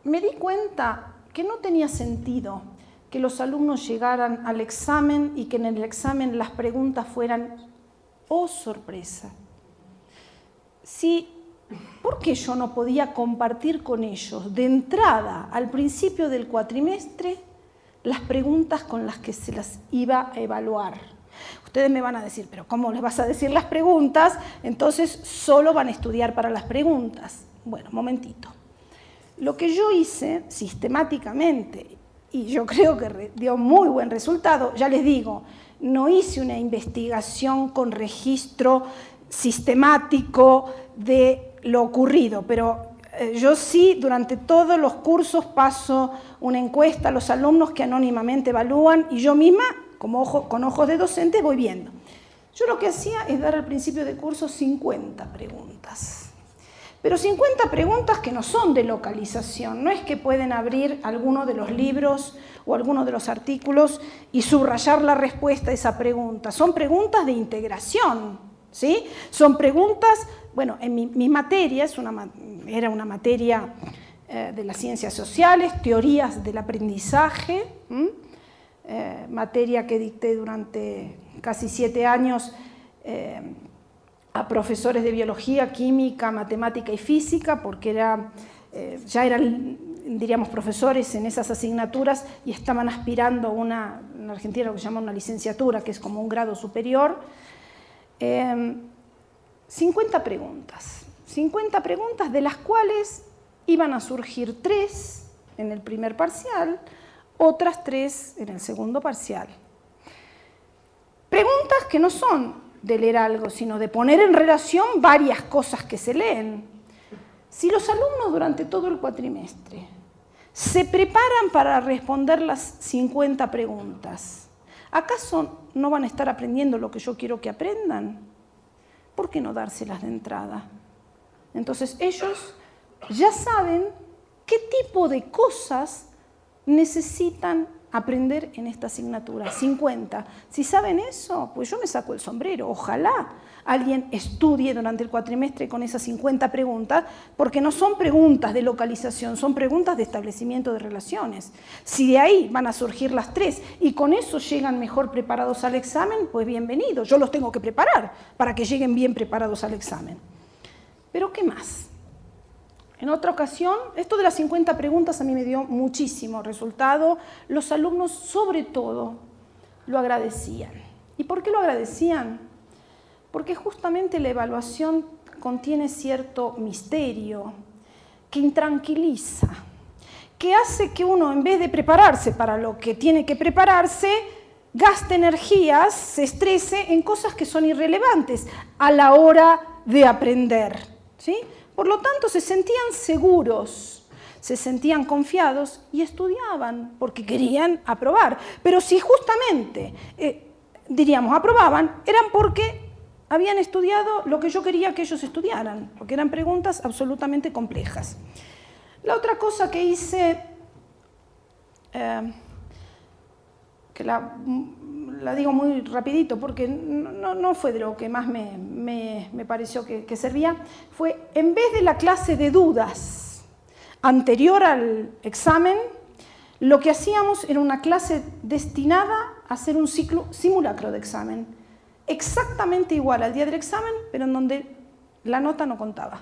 me di cuenta que no tenía sentido que los alumnos llegaran al examen y que en el examen las preguntas fueran, oh sorpresa, ¿por qué yo no podía compartir con ellos de entrada, al principio del cuatrimestre, las preguntas con las que se las iba a evaluar? Ustedes me van a decir, pero ¿cómo les vas a decir las preguntas? Entonces solo van a estudiar para las preguntas. Bueno, momentito. Lo que yo hice sistemáticamente, y yo creo que dio muy buen resultado, ya les digo, no hice una investigación con registro sistemático de lo ocurrido, pero yo sí, durante todos los cursos paso una encuesta a los alumnos que anónimamente evalúan y yo misma, con ojos de docente, voy viendo. Yo lo que hacía es dar al principio de curso 50 preguntas. Pero 50 preguntas que no son de localización, no es que pueden abrir alguno de los libros o alguno de los artículos y subrayar la respuesta a esa pregunta. Son preguntas de integración, ¿sí? Son preguntas, bueno, en mi materia, era una materia de las ciencias sociales, teorías del aprendizaje, materia que dicté durante casi 7 años a profesores de biología, química, matemática y física, porque ya eran, diríamos, profesores en esas asignaturas y estaban aspirando a en Argentina lo que se llama una licenciatura, que es como un grado superior. 50 preguntas, 50 preguntas, de las cuales iban a surgir 3 en el primer parcial, otras 3 en el segundo parcial. Preguntas que no son de leer algo, sino de poner en relación varias cosas que se leen. Si los alumnos durante todo el cuatrimestre se preparan para responder las 50 preguntas, ¿acaso no van a estar aprendiendo lo que yo quiero que aprendan? ¿Por qué no dárselas de entrada? Entonces ellos ya saben qué tipo de cosas necesitan aprender en esta asignatura. 50. Si saben eso, pues yo me saco el sombrero. Ojalá alguien estudie durante el cuatrimestre con esas 50 preguntas, porque no son preguntas de localización, son preguntas de establecimiento de relaciones. Si de ahí van a surgir las 3 y con eso llegan mejor preparados al examen, pues bienvenido. Yo los tengo que preparar para que lleguen bien preparados al examen. Pero ¿qué más? En otra ocasión, esto de las 50 preguntas a mí me dio muchísimo resultado. Los alumnos, sobre todo, lo agradecían. ¿Y por qué lo agradecían? Porque justamente la evaluación contiene cierto misterio que intranquiliza, que hace que uno, en vez de prepararse para lo que tiene que prepararse, gaste energías, se estrese en cosas que son irrelevantes a la hora de aprender, ¿sí? Por lo tanto, se sentían seguros, se sentían confiados y estudiaban porque querían aprobar. Pero si justamente, diríamos, aprobaban, eran porque habían estudiado lo que yo quería que ellos estudiaran, porque eran preguntas absolutamente complejas. La otra cosa que hice, que la digo muy rapidito porque no fue de lo que más me pareció que servía, fue en vez de la clase de dudas anterior al examen, lo que hacíamos era una clase destinada a hacer un simulacro de examen, exactamente igual al día del examen, pero en donde la nota no contaba.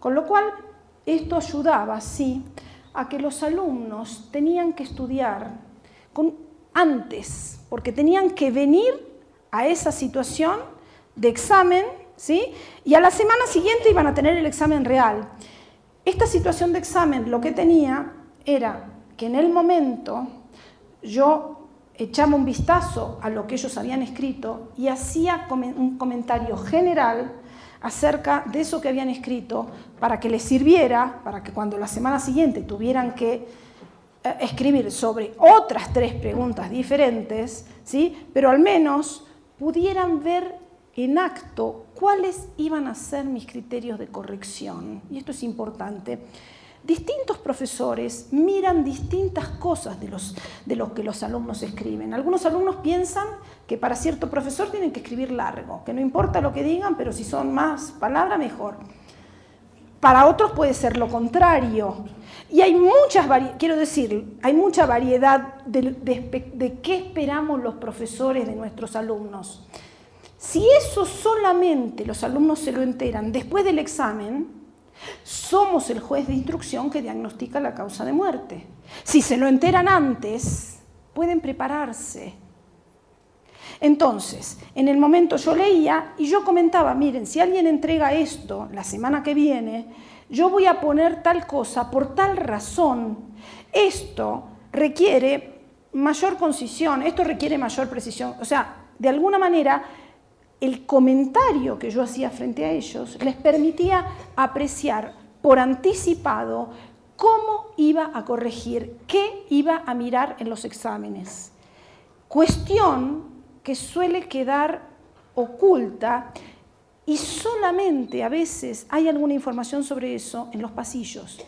Con lo cual, esto ayudaba, sí, a que los alumnos tenían que estudiar antes, porque tenían que venir a esa situación de examen, ¿sí? Y a la semana siguiente iban a tener el examen real. Esta situación de examen lo que tenía era que en el momento yo echaba un vistazo a lo que ellos habían escrito y hacía un comentario general acerca de eso que habían escrito para que les sirviera, para que cuando la semana siguiente tuvieran que escribir sobre otras 3 preguntas diferentes, ¿sí? Pero al menos pudieran ver en acto cuáles iban a ser mis criterios de corrección. Y esto es importante. Distintos profesores miran distintas cosas de lo que los alumnos escriben. Algunos alumnos piensan que para cierto profesor tienen que escribir largo, que no importa lo que digan, pero si son más palabras, mejor. Para otros puede ser lo contrario. Y hay hay mucha variedad de qué esperamos los profesores de nuestros alumnos. Si eso solamente los alumnos se lo enteran después del examen, somos el juez de instrucción que diagnostica la causa de muerte. Si se lo enteran antes, pueden prepararse. Entonces, en el momento yo leía y yo comentaba, miren, si alguien entrega esto la semana que viene, yo voy a poner tal cosa por tal razón. Esto requiere mayor concisión, esto requiere mayor precisión. O sea, de alguna manera, el comentario que yo hacía frente a ellos les permitía apreciar por anticipado cómo iba a corregir, qué iba a mirar en los exámenes. Cuestión que suele quedar oculta y solamente a veces hay alguna información sobre eso en los pasillos,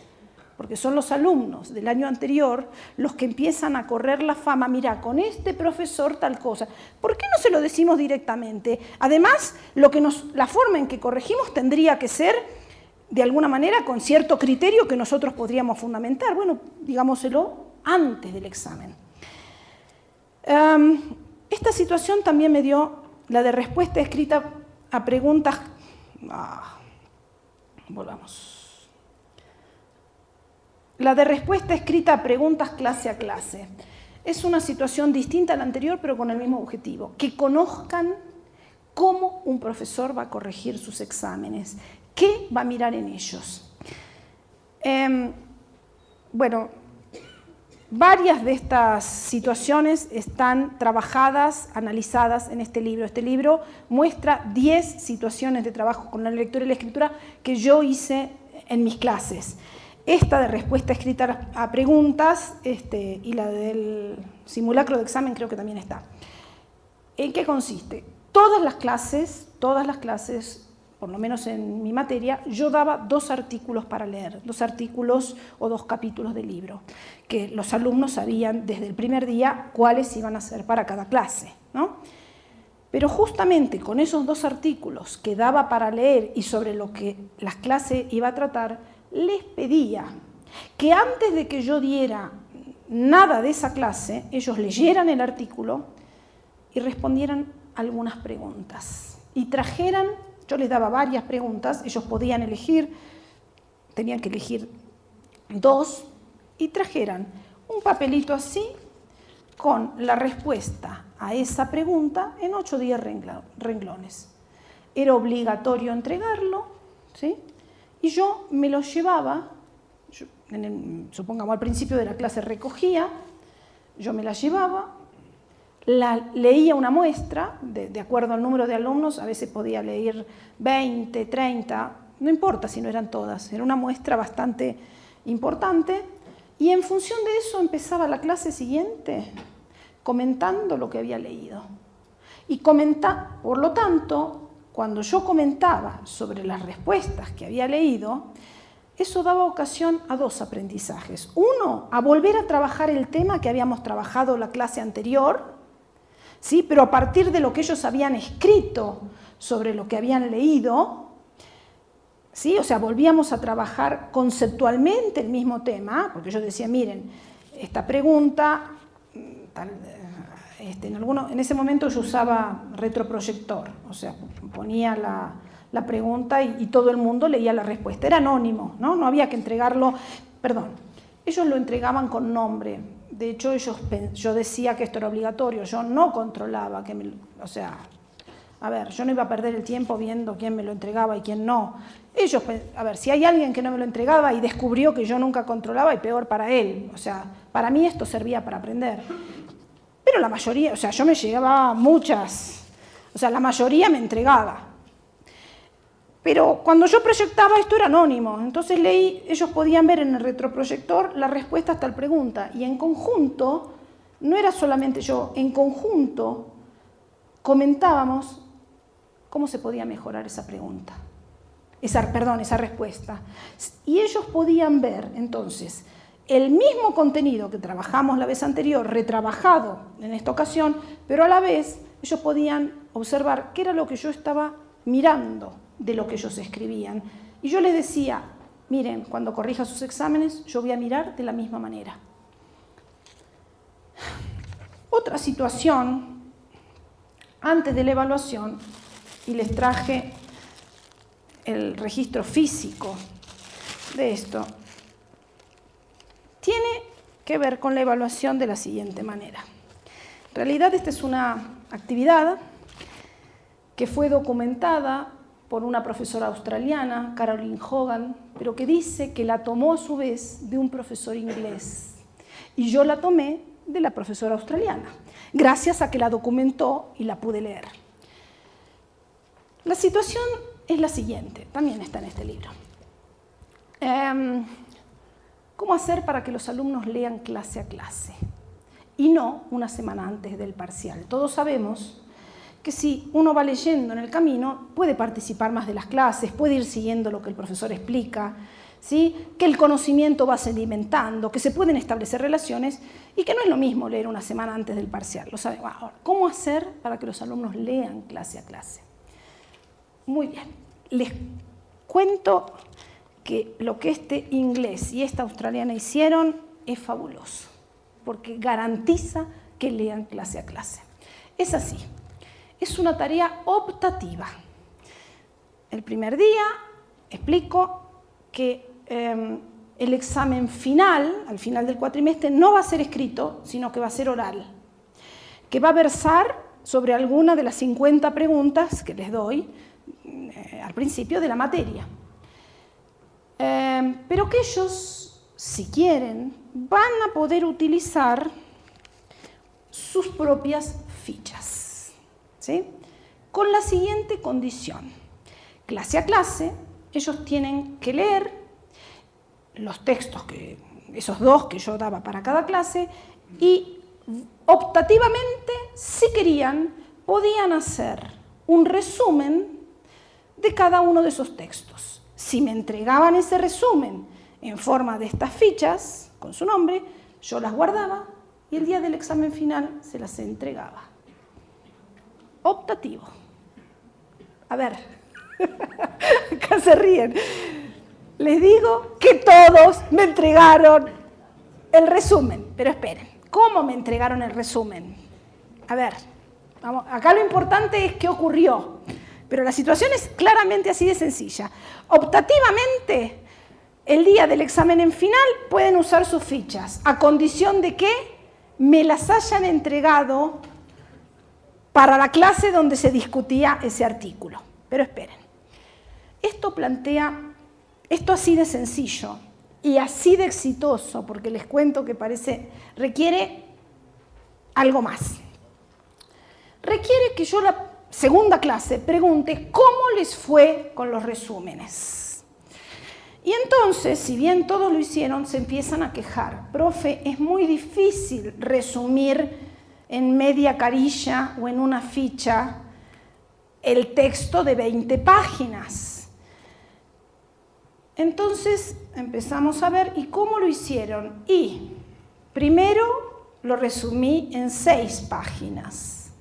porque son los alumnos del año anterior los que empiezan a correr la fama, mira, con este profesor tal cosa. ¿Por qué no se lo decimos directamente? Además, la forma en que corregimos tendría que ser, de alguna manera, con cierto criterio que nosotros podríamos fundamentar. Bueno, digámoselo antes del examen. Esta situación también me dio la de respuesta escrita a preguntas... volvamos. La de respuesta escrita a preguntas clase a clase. Es una situación distinta a la anterior, pero con el mismo objetivo. Que conozcan cómo un profesor va a corregir sus exámenes, ¿Qué va a mirar en ellos? Bueno, varias de estas situaciones están trabajadas, analizadas en este libro. Este libro muestra 10 situaciones de trabajo con la lectura y la escritura que yo hice en mis clases. Esta de respuesta escrita a preguntas y la del simulacro de examen creo que también está. ¿En qué consiste? Todas las clases, por lo menos en mi materia, yo daba 2 artículos para leer, 2 artículos o 2 capítulos del libro, que los alumnos sabían desde el primer día cuáles iban a ser para cada clase, ¿no? Pero justamente con esos 2 artículos que daba para leer y sobre lo que la clase iba a tratar, les pedía que antes de que yo diera nada de esa clase, ellos leyeran el artículo y respondieran algunas preguntas. Y trajeran, yo les daba varias preguntas, ellos podían elegir, tenían que elegir 2, y trajeran un papelito así con la respuesta a esa pregunta en 8 o 10 renglones. Era obligatorio entregarlo, ¿sí? Y yo me lo llevaba, supongamos al principio de la clase recogía, yo me la llevaba, leía una muestra, de acuerdo al número de alumnos, a veces podía leer 20, 30, no importa si no eran todas, era una muestra bastante importante, y en función de eso empezaba la clase siguiente comentando lo que había leído. Y por lo tanto, cuando yo comentaba sobre las respuestas que había leído, eso daba ocasión a 2 aprendizajes. Uno, a volver a trabajar el tema que habíamos trabajado la clase anterior, ¿sí? Pero a partir de lo que ellos habían escrito sobre lo que habían leído, ¿sí? O sea, volvíamos a trabajar conceptualmente el mismo tema, porque yo decía, miren, esta pregunta, en ese momento yo usaba retroproyector, o sea, ponía la pregunta y todo el mundo leía la respuesta. Era anónimo, ¿no? No había que entregarlo, ellos lo entregaban con nombre. De hecho, yo decía que esto era obligatorio, yo no controlaba, yo no iba a perder el tiempo viendo quién me lo entregaba y quién no. Si hay alguien que no me lo entregaba y descubrió que yo nunca controlaba, y peor para él. O sea, para mí esto servía para aprender. Pero la mayoría, yo me llevaba muchas, la mayoría me entregaba. Pero cuando yo proyectaba esto era anónimo, entonces ellos podían ver en el retroproyector la respuesta a tal pregunta, y en conjunto, no era solamente yo, en conjunto comentábamos cómo se podía mejorar esa pregunta, esa respuesta. Y ellos podían ver entonces el mismo contenido que trabajamos la vez anterior, retrabajado en esta ocasión, pero a la vez ellos podían observar qué era lo que yo estaba mirando de lo que ellos escribían. Y yo les decía, miren, cuando corrija sus exámenes, yo voy a mirar de la misma manera. Otra situación, antes de la evaluación, y les traje el registro físico de esto, tiene que ver con la evaluación de la siguiente manera. En realidad, esta es una actividad que fue documentada por una profesora australiana, Caroline Hogan, pero que dice que la tomó a su vez de un profesor inglés. Y yo la tomé de la profesora australiana, gracias a que la documentó y la pude leer. La situación es la siguiente, también está en este libro. ¿Cómo hacer para que los alumnos lean clase a clase? Y no una semana antes del parcial. Todos sabemos que si uno va leyendo en el camino, puede participar más de las clases, puede ir siguiendo lo que el profesor explica, ¿sí? Que el conocimiento va sedimentando, que se pueden establecer relaciones y que no es lo mismo leer una semana antes del parcial. Lo saben. Ahora, ¿cómo hacer para que los alumnos lean clase a clase? Muy bien. Les cuento que lo que este inglés y esta australiana hicieron es fabuloso, porque garantiza que lean clase a clase. Es así. Es una tarea optativa. El primer día explico que el examen final, al final del cuatrimestre, no va a ser escrito, sino que va a ser oral, que va a versar sobre alguna de las 50 preguntas que les doy al principio de la materia. pero que ellos, si quieren, van a poder utilizar sus propias fichas, ¿sí? Con la siguiente condición. Clase a clase, ellos tienen que leer los textos, esos 2 que yo daba para cada clase, y optativamente, si querían, podían hacer un resumen de cada uno de esos textos. Si me entregaban ese resumen en forma de estas fichas, con su nombre, yo las guardaba y el día del examen final se las entregaba. Optativo. A ver, acá se ríen. Les digo que todos me entregaron el resumen, pero esperen, ¿cómo me entregaron el resumen? A ver, vamos, acá lo importante es qué ocurrió, pero la situación es claramente así de sencilla. Optativamente, el día del examen en final pueden usar sus fichas, a condición de que me las hayan entregado para la clase donde se discutía ese artículo. Pero esperen, esto así de sencillo y así de exitoso, porque les cuento que requiere algo más. Requiere que yo la segunda clase pregunte cómo les fue con los resúmenes. Y entonces, si bien todos lo hicieron, se empiezan a quejar. Profe, es muy difícil resumir en media carilla o en una ficha el texto de 20 páginas. Entonces empezamos a ver, ¿y cómo lo hicieron? Y primero lo resumí en 6 páginas.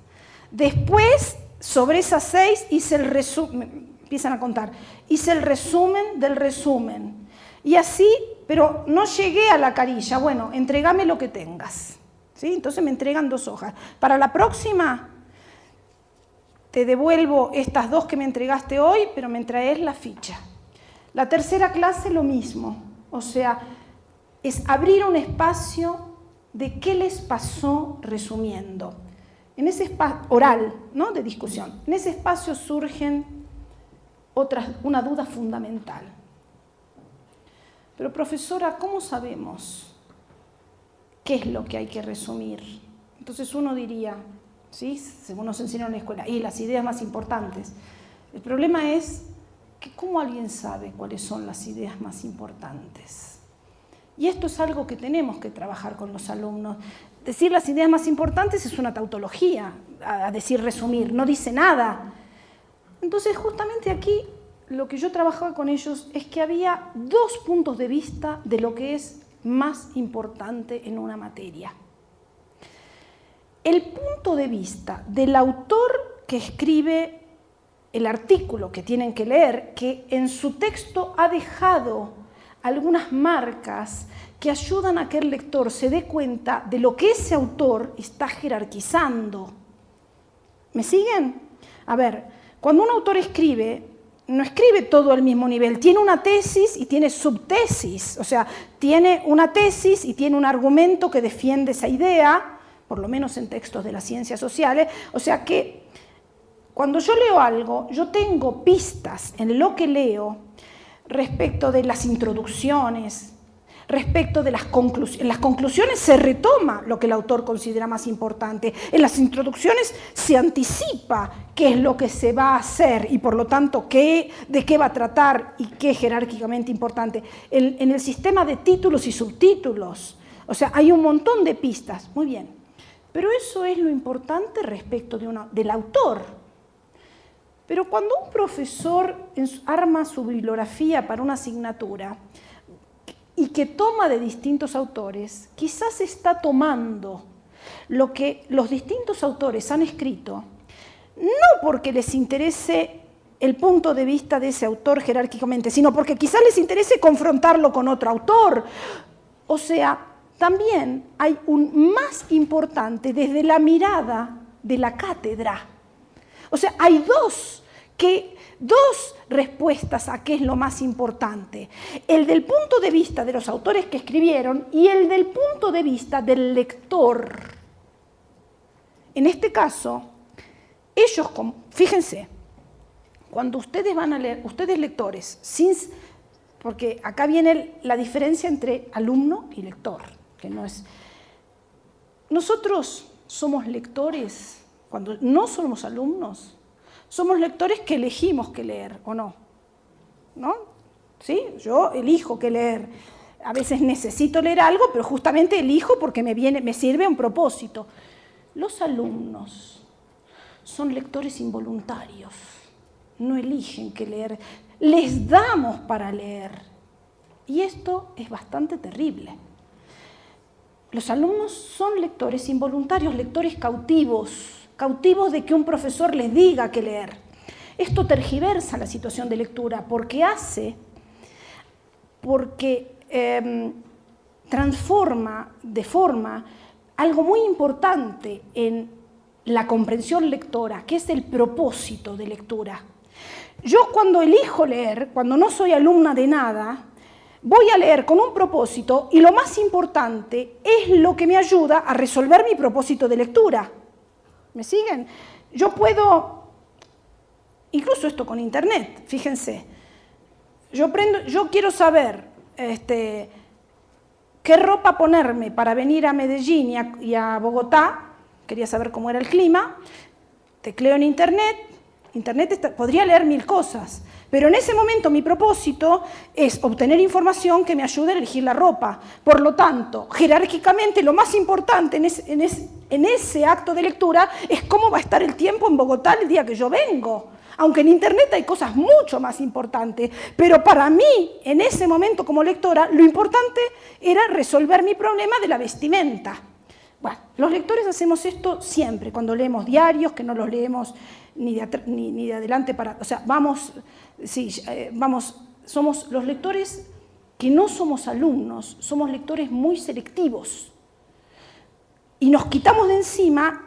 Después, sobre esas 6, hice el resumen, empiezan a contar, hice el resumen del resumen. Y así, pero no llegué a la carilla, bueno, entregame lo que tengas. ¿Sí? Entonces me entregan 2 hojas. Para la próxima, te devuelvo estas 2 que me entregaste hoy, pero me traes la ficha. La tercera clase lo mismo, o sea, es abrir un espacio de qué les pasó resumiendo. En ese espacio oral, ¿no? De discusión, en ese espacio surgen una duda fundamental. Pero profesora, ¿cómo sabemos qué es lo que hay que resumir? Entonces uno diría, ¿sí? Según nos enseñaron en la escuela, y las ideas más importantes. El problema es que ¿cómo alguien sabe cuáles son las ideas más importantes? Y esto es algo que tenemos que trabajar con los alumnos. Decir las ideas más importantes es una tautología, a decir resumir, no dice nada. Entonces, justamente aquí, lo que yo trabajaba con ellos es que había 2 puntos de vista de lo que es más importante en una materia. El punto de vista del autor que escribe el artículo que tienen que leer, que en su texto ha dejado algunas marcas que ayudan a que el lector se dé cuenta de lo que ese autor está jerarquizando. ¿Me siguen? A ver, cuando un autor escribe, no escribe todo al mismo nivel, tiene una tesis y tiene subtesis, o sea, tiene una tesis y tiene un argumento que defiende esa idea, por lo menos en textos de las ciencias sociales, o sea que cuando yo leo algo, yo tengo pistas en lo que leo respecto de las introducciones, respecto de las conclusiones. En las conclusiones se retoma lo que el autor considera más importante. En las introducciones se anticipa qué es lo que se va a hacer y, por lo tanto, de qué va a tratar y qué es jerárquicamente importante. En el sistema de títulos y subtítulos, o sea, hay un montón de pistas. Muy bien. Pero eso es lo importante respecto del autor. Pero cuando un profesor arma su bibliografía para una asignatura y que toma de distintos autores, quizás está tomando lo que los distintos autores han escrito, no porque les interese el punto de vista de ese autor jerárquicamente, sino porque quizás les interese confrontarlo con otro autor. O sea, también hay un más importante desde la mirada de la cátedra. O sea, hay dos respuestas a qué es lo más importante. El del punto de vista de los autores que escribieron y el del punto de vista del lector. En este caso, ellos, fíjense, cuando ustedes van a leer, ustedes lectores, porque acá viene la diferencia entre alumno y lector, que no es... Nosotros somos lectores cuando no somos alumnos, somos lectores que elegimos qué leer, ¿o no? ¿No? ¿Sí? Yo elijo qué leer. A veces necesito leer algo, pero justamente elijo porque me sirve a un propósito. Los alumnos son lectores involuntarios, no eligen qué leer, les damos para leer. Y esto es bastante terrible. Los alumnos son lectores involuntarios, lectores cautivos, cautivos de que un profesor les diga qué leer. Esto tergiversa la situación de lectura porque transforma, deforma algo muy importante en la comprensión lectora, que es el propósito de lectura. Yo cuando elijo leer, cuando no soy alumna de nada, voy a leer con un propósito y lo más importante es lo que me ayuda a resolver mi propósito de lectura. ¿Me siguen? Yo puedo, incluso esto con internet, fíjense, yo quiero saber qué ropa ponerme para venir a Medellín y a Bogotá, quería saber cómo era el clima, tecleo en internet podría leer 1000 cosas, pero en ese momento mi propósito es obtener información que me ayude a elegir la ropa. Por lo tanto, jerárquicamente lo más importante en ese acto de lectura es cómo va a estar el tiempo en Bogotá el día que yo vengo. Aunque en internet hay cosas mucho más importantes, pero para mí, en ese momento como lectora, lo importante era resolver mi problema de la vestimenta. Bueno, los lectores hacemos esto siempre, cuando leemos diarios, que no los leemos ni de adelante para... O sea, somos los lectores que no somos alumnos, somos lectores muy selectivos. Y nos quitamos de encima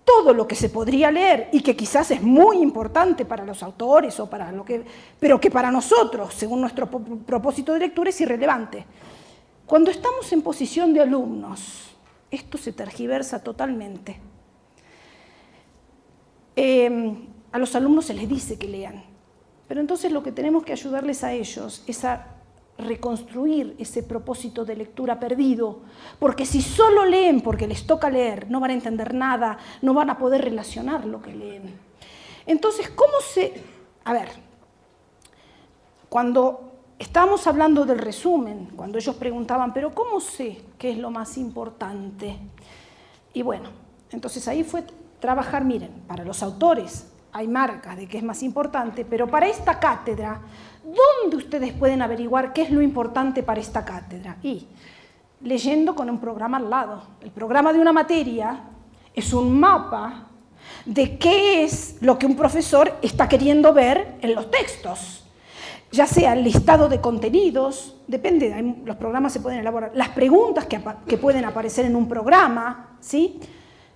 todo lo que se podría leer y que quizás es muy importante para los autores o para pero que para nosotros, según nuestro propósito de lectura, es irrelevante. Cuando estamos en posición de alumnos, esto se tergiversa totalmente. A los alumnos se les dice que lean, pero entonces lo que tenemos que ayudarles a ellos es a reconstruir ese propósito de lectura perdido, porque si solo leen porque les toca leer, no van a entender nada, no van a poder relacionar lo que leen. Entonces, cuando estábamos hablando del resumen, cuando ellos preguntaban, pero ¿cómo sé qué es lo más importante? Y bueno, entonces ahí fue trabajar, miren, para los autores hay marcas de qué es más importante, pero para esta cátedra, ¿dónde ustedes pueden averiguar qué es lo importante para esta cátedra? Y leyendo con un programa al lado. El programa de una materia es un mapa de qué es lo que un profesor está queriendo ver en los textos. Ya sea el listado de contenidos, depende, los programas se pueden elaborar, las preguntas que pueden aparecer en un programa, ¿sí?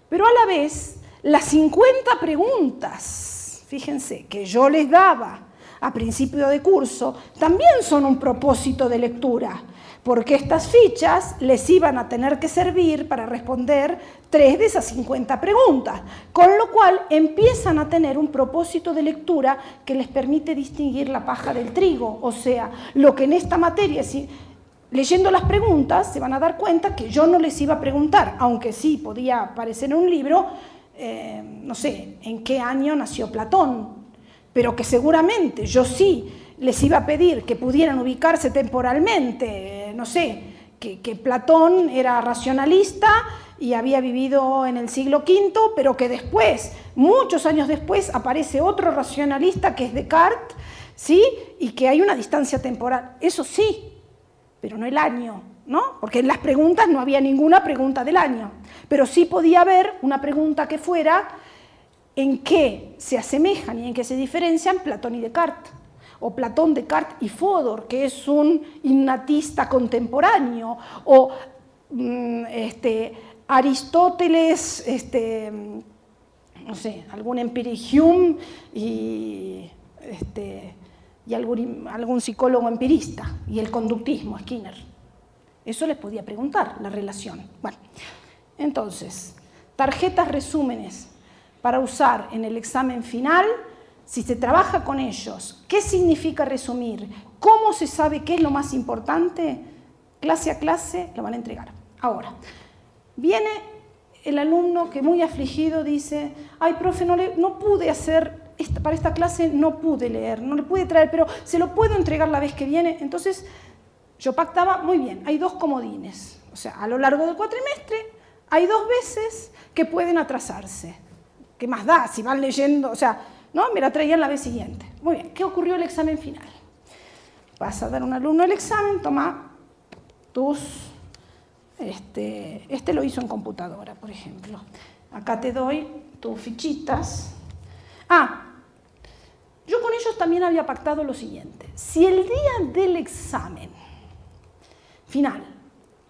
Pero a la vez, las 50 preguntas, fíjense, que yo les daba a principio de curso, también son un propósito de lectura, porque estas fichas les iban a tener que servir para responder 3 de esas 50 preguntas, con lo cual empiezan a tener un propósito de lectura que les permite distinguir la paja del trigo, o sea, lo que en esta materia, leyendo las preguntas, se van a dar cuenta que yo no les iba a preguntar, aunque sí podía aparecer en un libro, no sé, en qué año nació Platón, pero que seguramente yo sí les iba a pedir que pudieran ubicarse temporalmente, no sé, que Platón era racionalista y había vivido en el siglo V, pero que después, muchos años después, aparece otro racionalista que es Descartes, ¿sí? Y que hay una distancia temporal. Eso sí, pero no el año, ¿no? Porque en las preguntas no había ninguna pregunta del año, pero sí podía haber una pregunta que fuera en qué se asemejan y en qué se diferencian Platón y Descartes, o Platón, Descartes y Fodor, que es un innatista contemporáneo, o Aristóteles, no sé, algún empirigium y algún psicólogo empirista, y el conductismo, Skinner. Eso les podía preguntar, la relación. Bueno, entonces, tarjetas resúmenes para usar en el examen final si se trabaja con ellos, ¿qué significa resumir? ¿Cómo se sabe qué es lo más importante? Clase a clase lo van a entregar. Ahora, viene el alumno que muy afligido dice, ay, profe, no pude hacer, para esta clase no pude leer, no le pude traer, pero se lo puedo entregar la vez que viene. Entonces, yo pactaba, muy bien, hay 2 comodines. O sea, a lo largo del cuatrimestre hay 2 veces que pueden atrasarse. ¿Qué más da? Si van leyendo, o sea, no, me la traían la vez siguiente. Muy bien, ¿qué ocurrió el examen final? Vas a dar a un alumno el examen, toma tus... Este lo hizo en computadora, por ejemplo. Acá te doy tus fichitas. Yo con ellos también había pactado lo siguiente. Si el día del examen final,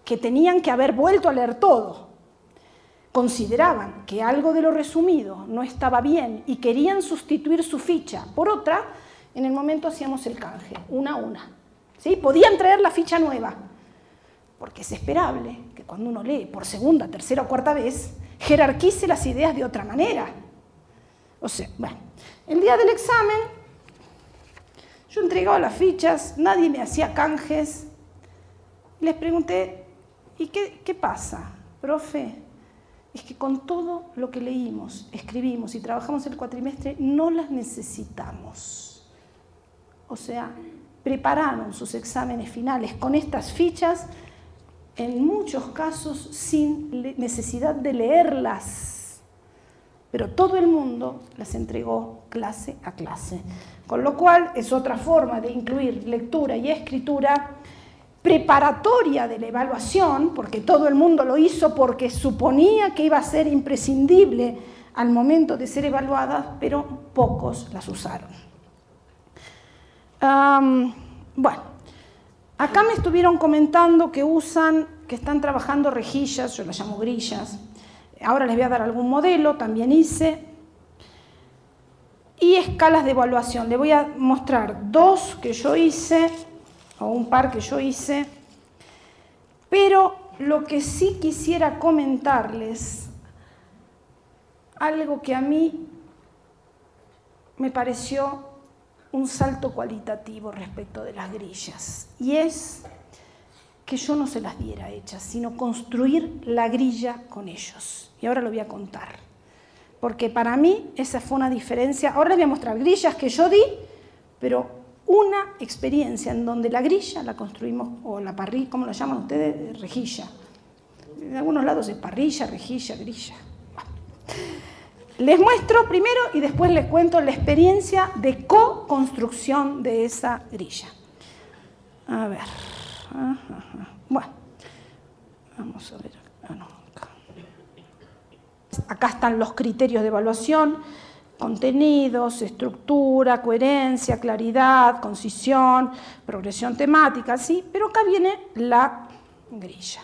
que tenían que haber vuelto a leer todo, consideraban que algo de lo resumido no estaba bien y querían sustituir su ficha por otra, en el momento hacíamos el canje, una a una. ¿Sí? Podían traer la ficha nueva, porque es esperable que cuando uno lee por segunda, tercera o cuarta vez, jerarquice las ideas de otra manera. O sea, bueno, el día del examen, yo entregaba las fichas, nadie me hacía canjes. Les pregunté, ¿y qué pasa, profe? Es que con todo lo que leímos, escribimos y trabajamos el cuatrimestre, no las necesitamos. O sea, prepararon sus exámenes finales con estas fichas, en muchos casos sin necesidad de leerlas. Pero todo el mundo las entregó clase a clase. Con lo cual es otra forma de incluir lectura y escritura preparatoria de la evaluación, porque todo el mundo lo hizo porque suponía que iba a ser imprescindible al momento de ser evaluadas, pero pocos las usaron. Bueno, acá me estuvieron comentando que están trabajando rejillas, yo las llamo grillas. Ahora les voy a dar algún modelo, también hice. Y escalas de evaluación. Les voy a mostrar 2 que yo hice, o un par que yo hice, pero lo que sí quisiera comentarles, algo que a mí me pareció un salto cualitativo respecto de las grillas, y es que yo no se las diera hechas, sino construir la grilla con ellos. Y ahora lo voy a contar, porque para mí esa fue una diferencia. Ahora les voy a mostrar grillas que yo di, pero una experiencia en donde la grilla la construimos, o la parrilla, ¿cómo lo llaman ustedes? Rejilla. En algunos lados es parrilla, rejilla, grilla. Bueno. Les muestro primero y después les cuento la experiencia de co-construcción de esa grilla. A ver. Bueno, vamos a ver. Acá están los criterios de evaluación: contenidos, estructura, coherencia, claridad, concisión, progresión temática, ¿sí? Pero acá viene la grilla.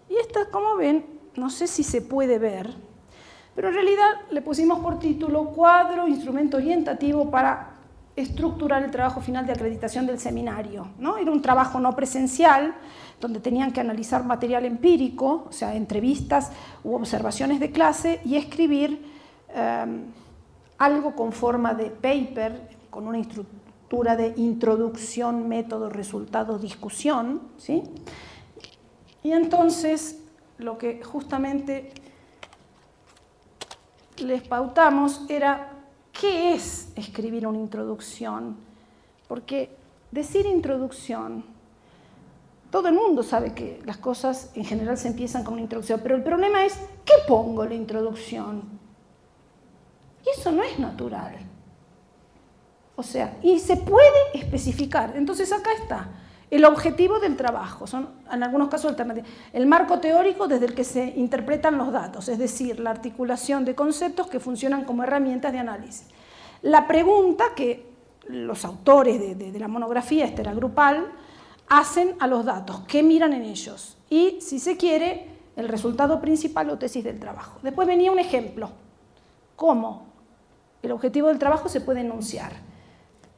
Y esta, como ven, no sé si se puede ver, pero en realidad le pusimos por título Cuadro, instrumento orientativo para estructurar el trabajo final de acreditación del seminario, ¿no? Era un trabajo no presencial, donde tenían que analizar material empírico, o sea, entrevistas u observaciones de clase, y escribir algo con forma de paper, con una estructura de introducción, método, resultados, discusión, ¿sí? Y entonces, lo que justamente les pautamos era qué es escribir una introducción, porque decir introducción, todo el mundo sabe que las cosas en general se empiezan con una introducción, pero el problema es, ¿qué pongo en la introducción? Y eso no es natural. O sea, y se puede especificar. Entonces acá está el objetivo del trabajo, son en algunos casos alternativos. El marco teórico desde el que se interpretan los datos, es decir, la articulación de conceptos que funcionan como herramientas de análisis. La pregunta que los autores de la monografía, esta era grupal, hacen a los datos, qué miran en ellos y, si se quiere, el resultado principal o tesis del trabajo. Después venía un ejemplo, cómo el objetivo del trabajo se puede enunciar.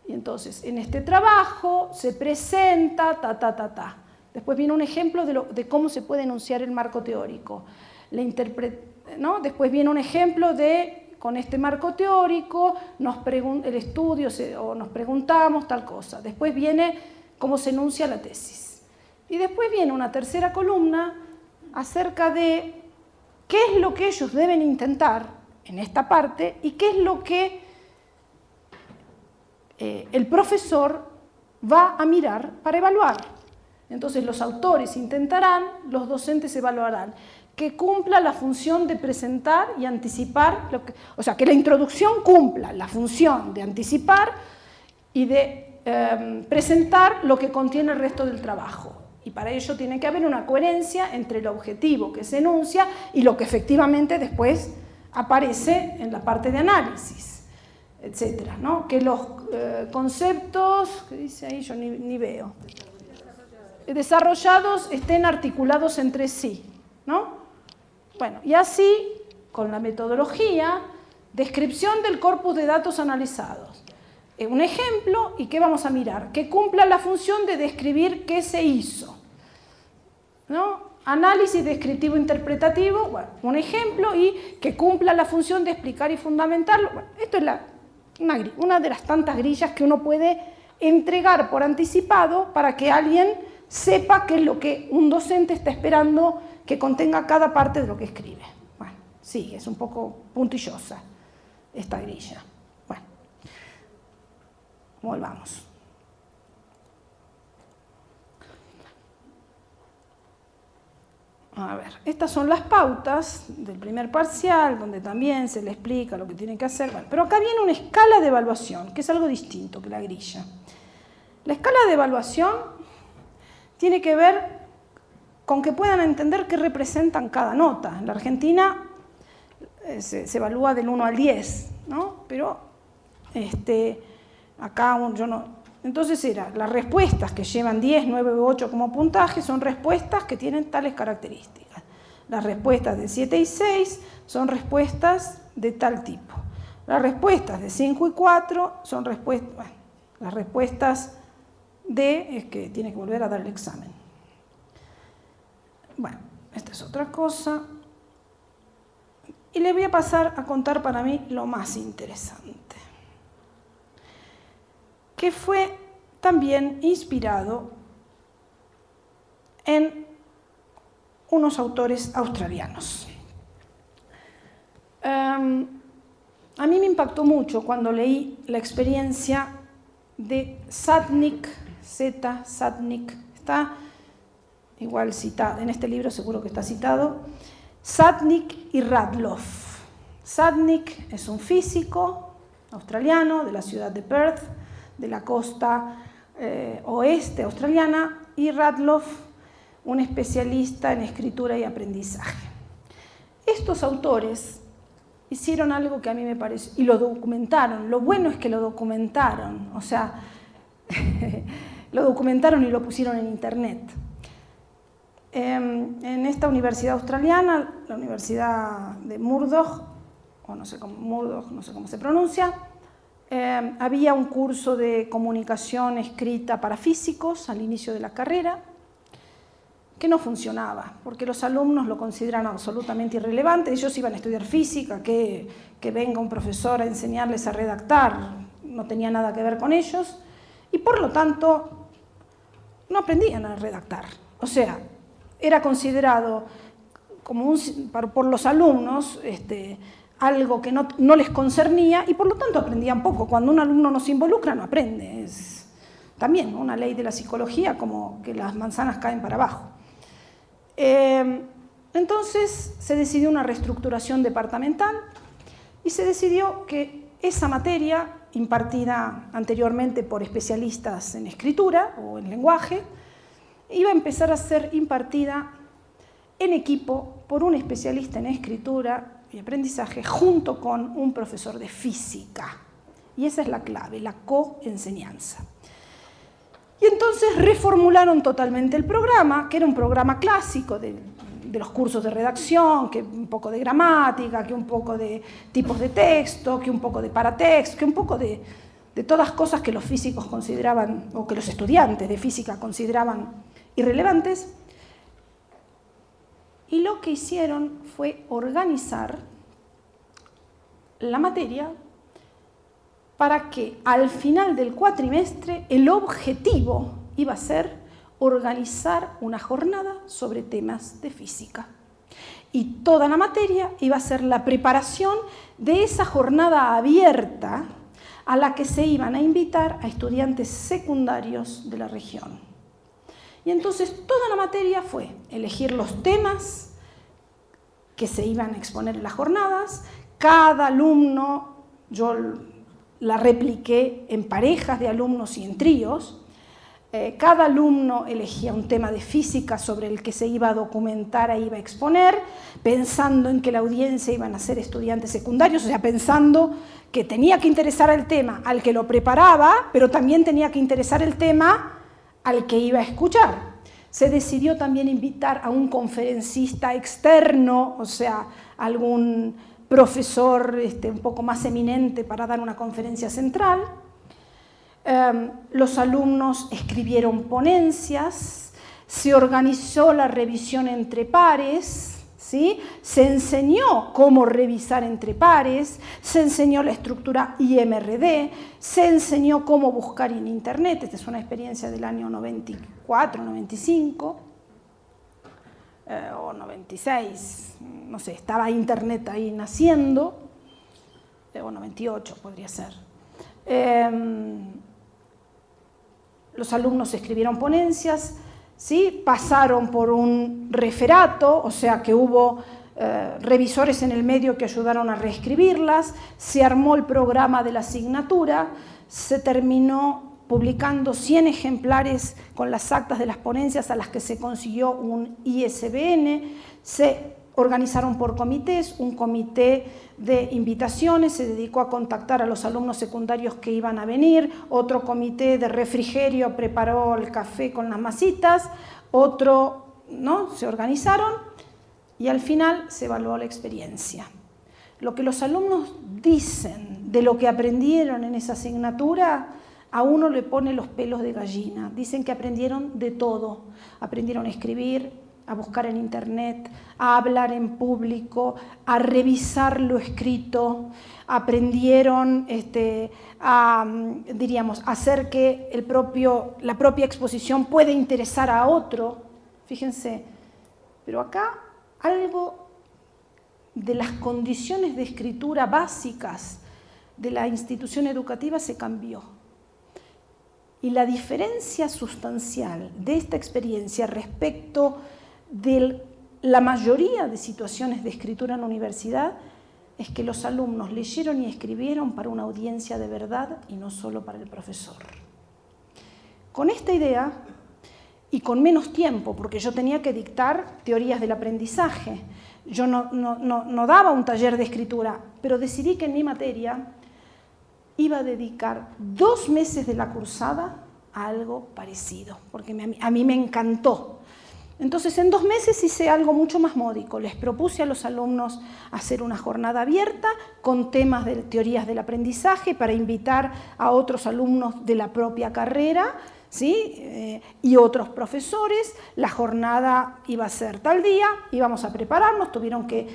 Y entonces, en este trabajo se presenta, Después viene un ejemplo de cómo se puede enunciar el marco teórico. ¿No? Después viene un ejemplo de con este marco teórico, el estudio, o nos preguntamos tal cosa. Después viene cómo se enuncia la tesis. Y después viene una tercera columna acerca de qué es lo que ellos deben intentar en esta parte y qué es lo que el profesor va a mirar para evaluar. Entonces los autores intentarán, los docentes evaluarán, que cumpla la función de presentar y anticipar, o sea, que la introducción cumpla la función de anticipar y de presentar lo que contiene el resto del trabajo. Y para ello tiene que haber una coherencia entre el objetivo que se enuncia y lo que efectivamente después aparece en la parte de análisis, etcétera, ¿no? Que los conceptos, ¿qué dice ahí? Yo ni veo. Desarrollados estén articulados entre sí, ¿no? Bueno, y así, con la metodología, descripción del corpus de datos analizados. Un ejemplo, ¿y qué vamos a mirar? Que cumpla la función de describir qué se hizo, ¿no? Análisis descriptivo interpretativo, bueno, un ejemplo, y que cumpla la función de explicar y fundamentarlo. Bueno, esto es una de las tantas grillas que uno puede entregar por anticipado para que alguien sepa qué es lo que un docente está esperando que contenga cada parte de lo que escribe. Bueno, sí, es un poco puntillosa esta grilla. Bueno, volvamos. A ver, estas son las pautas del primer parcial, donde también se le explica lo que tiene que hacer. Bueno, pero acá viene una escala de evaluación, que es algo distinto que la grilla. La escala de evaluación tiene que ver con que puedan entender qué representan cada nota. En la Argentina se evalúa del 1 al 10, ¿no? Pero acá yo no... Entonces las respuestas que llevan 10, 9 u 8 como puntaje son respuestas que tienen tales características. Las respuestas de 7 y 6 son respuestas de tal tipo. Las respuestas de 5 y 4 son respuestas... Bueno, las respuestas es que tiene que volver a dar el examen. Bueno, esta es otra cosa. Y le voy a pasar a contar para mí lo más interesante, que fue también inspirado en unos autores australianos. A mí me impactó mucho cuando leí la experiencia de Zadnik, Zadnik, está igual citado, en este libro seguro que está citado, Zadnik y Radloff. Zadnik es un físico australiano de la ciudad de Perth, de la costa oeste australiana, y Radloff, un especialista en escritura y aprendizaje. Estos autores hicieron algo que a mí me pareció, y lo documentaron. Lo bueno es que lo documentaron, o sea, lo documentaron y lo pusieron en internet. En esta universidad australiana, la Universidad de Murdoch, o no sé cómo se pronuncia, había un curso de comunicación escrita para físicos al inicio de la carrera, que no funcionaba, porque los alumnos lo consideran absolutamente irrelevante. Ellos iban a estudiar física, que venga un profesor a enseñarles a redactar, no tenía nada que ver con ellos, y por lo tanto no aprendían a redactar. O sea, era considerado como por los alumnos algo que no les concernía, y por lo tanto aprendían poco. Cuando un alumno no se involucra, no aprende. Es también una ley de la psicología, como que las manzanas caen para abajo. Entonces se decidió una reestructuración departamental y se decidió que esa materia, impartida anteriormente por especialistas en escritura o en lenguaje, iba a empezar a ser impartida en equipo por un especialista en escritura y aprendizaje junto con un profesor de física. Y esa es la clave, la coenseñanza. Y entonces reformularon totalmente el programa, que era un programa clásico de los cursos de redacción, que un poco de gramática, que un poco de tipos de texto, que un poco de paratexto, que un poco de todas cosas que los físicos consideraban, o que los estudiantes de física consideraban irrelevantes. Y lo que hicieron fue organizar la materia para que al final del cuatrimestre el objetivo iba a ser organizar una jornada sobre temas de física. Y toda la materia iba a ser la preparación de esa jornada abierta a la que se iban a invitar a estudiantes secundarios de la región. Y entonces toda la materia fue elegir los temas que se iban a exponer en las jornadas. Cada alumno, yo la repliqué en parejas de alumnos y en tríos. Cada alumno elegía un tema de física sobre el que se iba a documentar e iba a exponer, pensando en que la audiencia iban a ser estudiantes secundarios, o sea, pensando que tenía que interesar el tema al que lo preparaba, pero también tenía que interesar el tema al que iba a escuchar. Se decidió también invitar a un conferencista externo, o sea, algún profesor un poco más eminente para dar una conferencia central. Los alumnos escribieron ponencias, se organizó la revisión entre pares, ¿sí? Se enseñó cómo revisar entre pares, se enseñó la estructura IMRD, se enseñó cómo buscar en Internet. Esta es una experiencia del año 94, 95 o 96, no sé, estaba Internet ahí naciendo, o 98 podría ser. Los alumnos escribieron ponencias, ¿sí? Pasaron por un referato, o sea que hubo revisores en el medio que ayudaron a reescribirlas, se armó el programa de la asignatura, se terminó publicando 100 ejemplares con las actas de las ponencias a las que se consiguió un ISBN, se organizaron por comités, un comité de invitaciones se dedicó a contactar a los alumnos secundarios que iban a venir, otro comité de refrigerio preparó el café con las masitas, otro, ¿no? Se organizaron y al final se evaluó la experiencia. Lo que los alumnos dicen de lo que aprendieron en esa asignatura, a uno le pone los pelos de gallina. Dicen que aprendieron de todo, aprendieron a escribir, a buscar en Internet, a hablar en público, a revisar lo escrito, aprendieron a hacer que la propia exposición pueda interesar a otro. Fíjense, pero acá algo de las condiciones de escritura básicas de la institución educativa se cambió. Y la diferencia sustancial de esta experiencia respecto de la mayoría de situaciones de escritura en la universidad es que los alumnos leyeron y escribieron para una audiencia de verdad y no solo para el profesor. Con esta idea, y con menos tiempo, porque yo tenía que dictar teorías del aprendizaje, yo no daba un taller de escritura, pero decidí que en mi materia iba a dedicar 2 meses de la cursada a algo parecido, porque a mí me encantó. Entonces, en 2 meses hice algo mucho más módico. Les propuse a los alumnos hacer una jornada abierta con temas de teorías del aprendizaje para invitar a otros alumnos de la propia carrera, ¿sí? Y otros profesores. La jornada iba a ser tal día, íbamos a prepararnos, tuvieron que...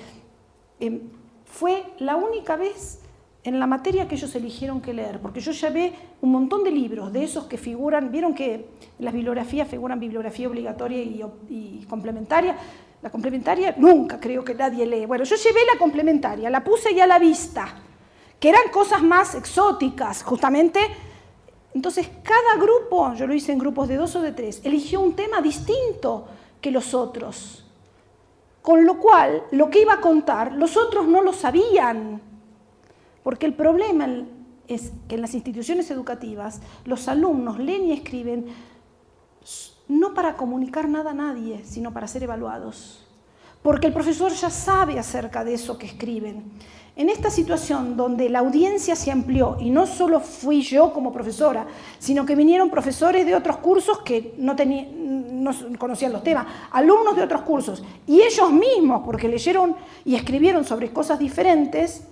fue la única vez en la materia que ellos eligieron que leer, porque yo llevé un montón de libros, de esos que figuran, vieron que en las bibliografías figuran bibliografía obligatoria y complementaria. La complementaria nunca creo que nadie lee. Bueno, yo llevé la complementaria, la puse ya a la vista, que eran cosas más exóticas, justamente. Entonces, cada grupo, yo lo hice en grupos de 2 o de 3, eligió un tema distinto que los otros. Con lo cual, lo que iba a contar, los otros no lo sabían. Porque el problema es que en las instituciones educativas los alumnos leen y escriben no para comunicar nada a nadie, sino para ser evaluados. Porque el profesor ya sabe acerca de eso que escriben. En esta situación donde la audiencia se amplió, y no solo fui yo como profesora, sino que vinieron profesores de otros cursos que no conocían los temas, alumnos de otros cursos, y ellos mismos, porque leyeron y escribieron sobre cosas diferentes,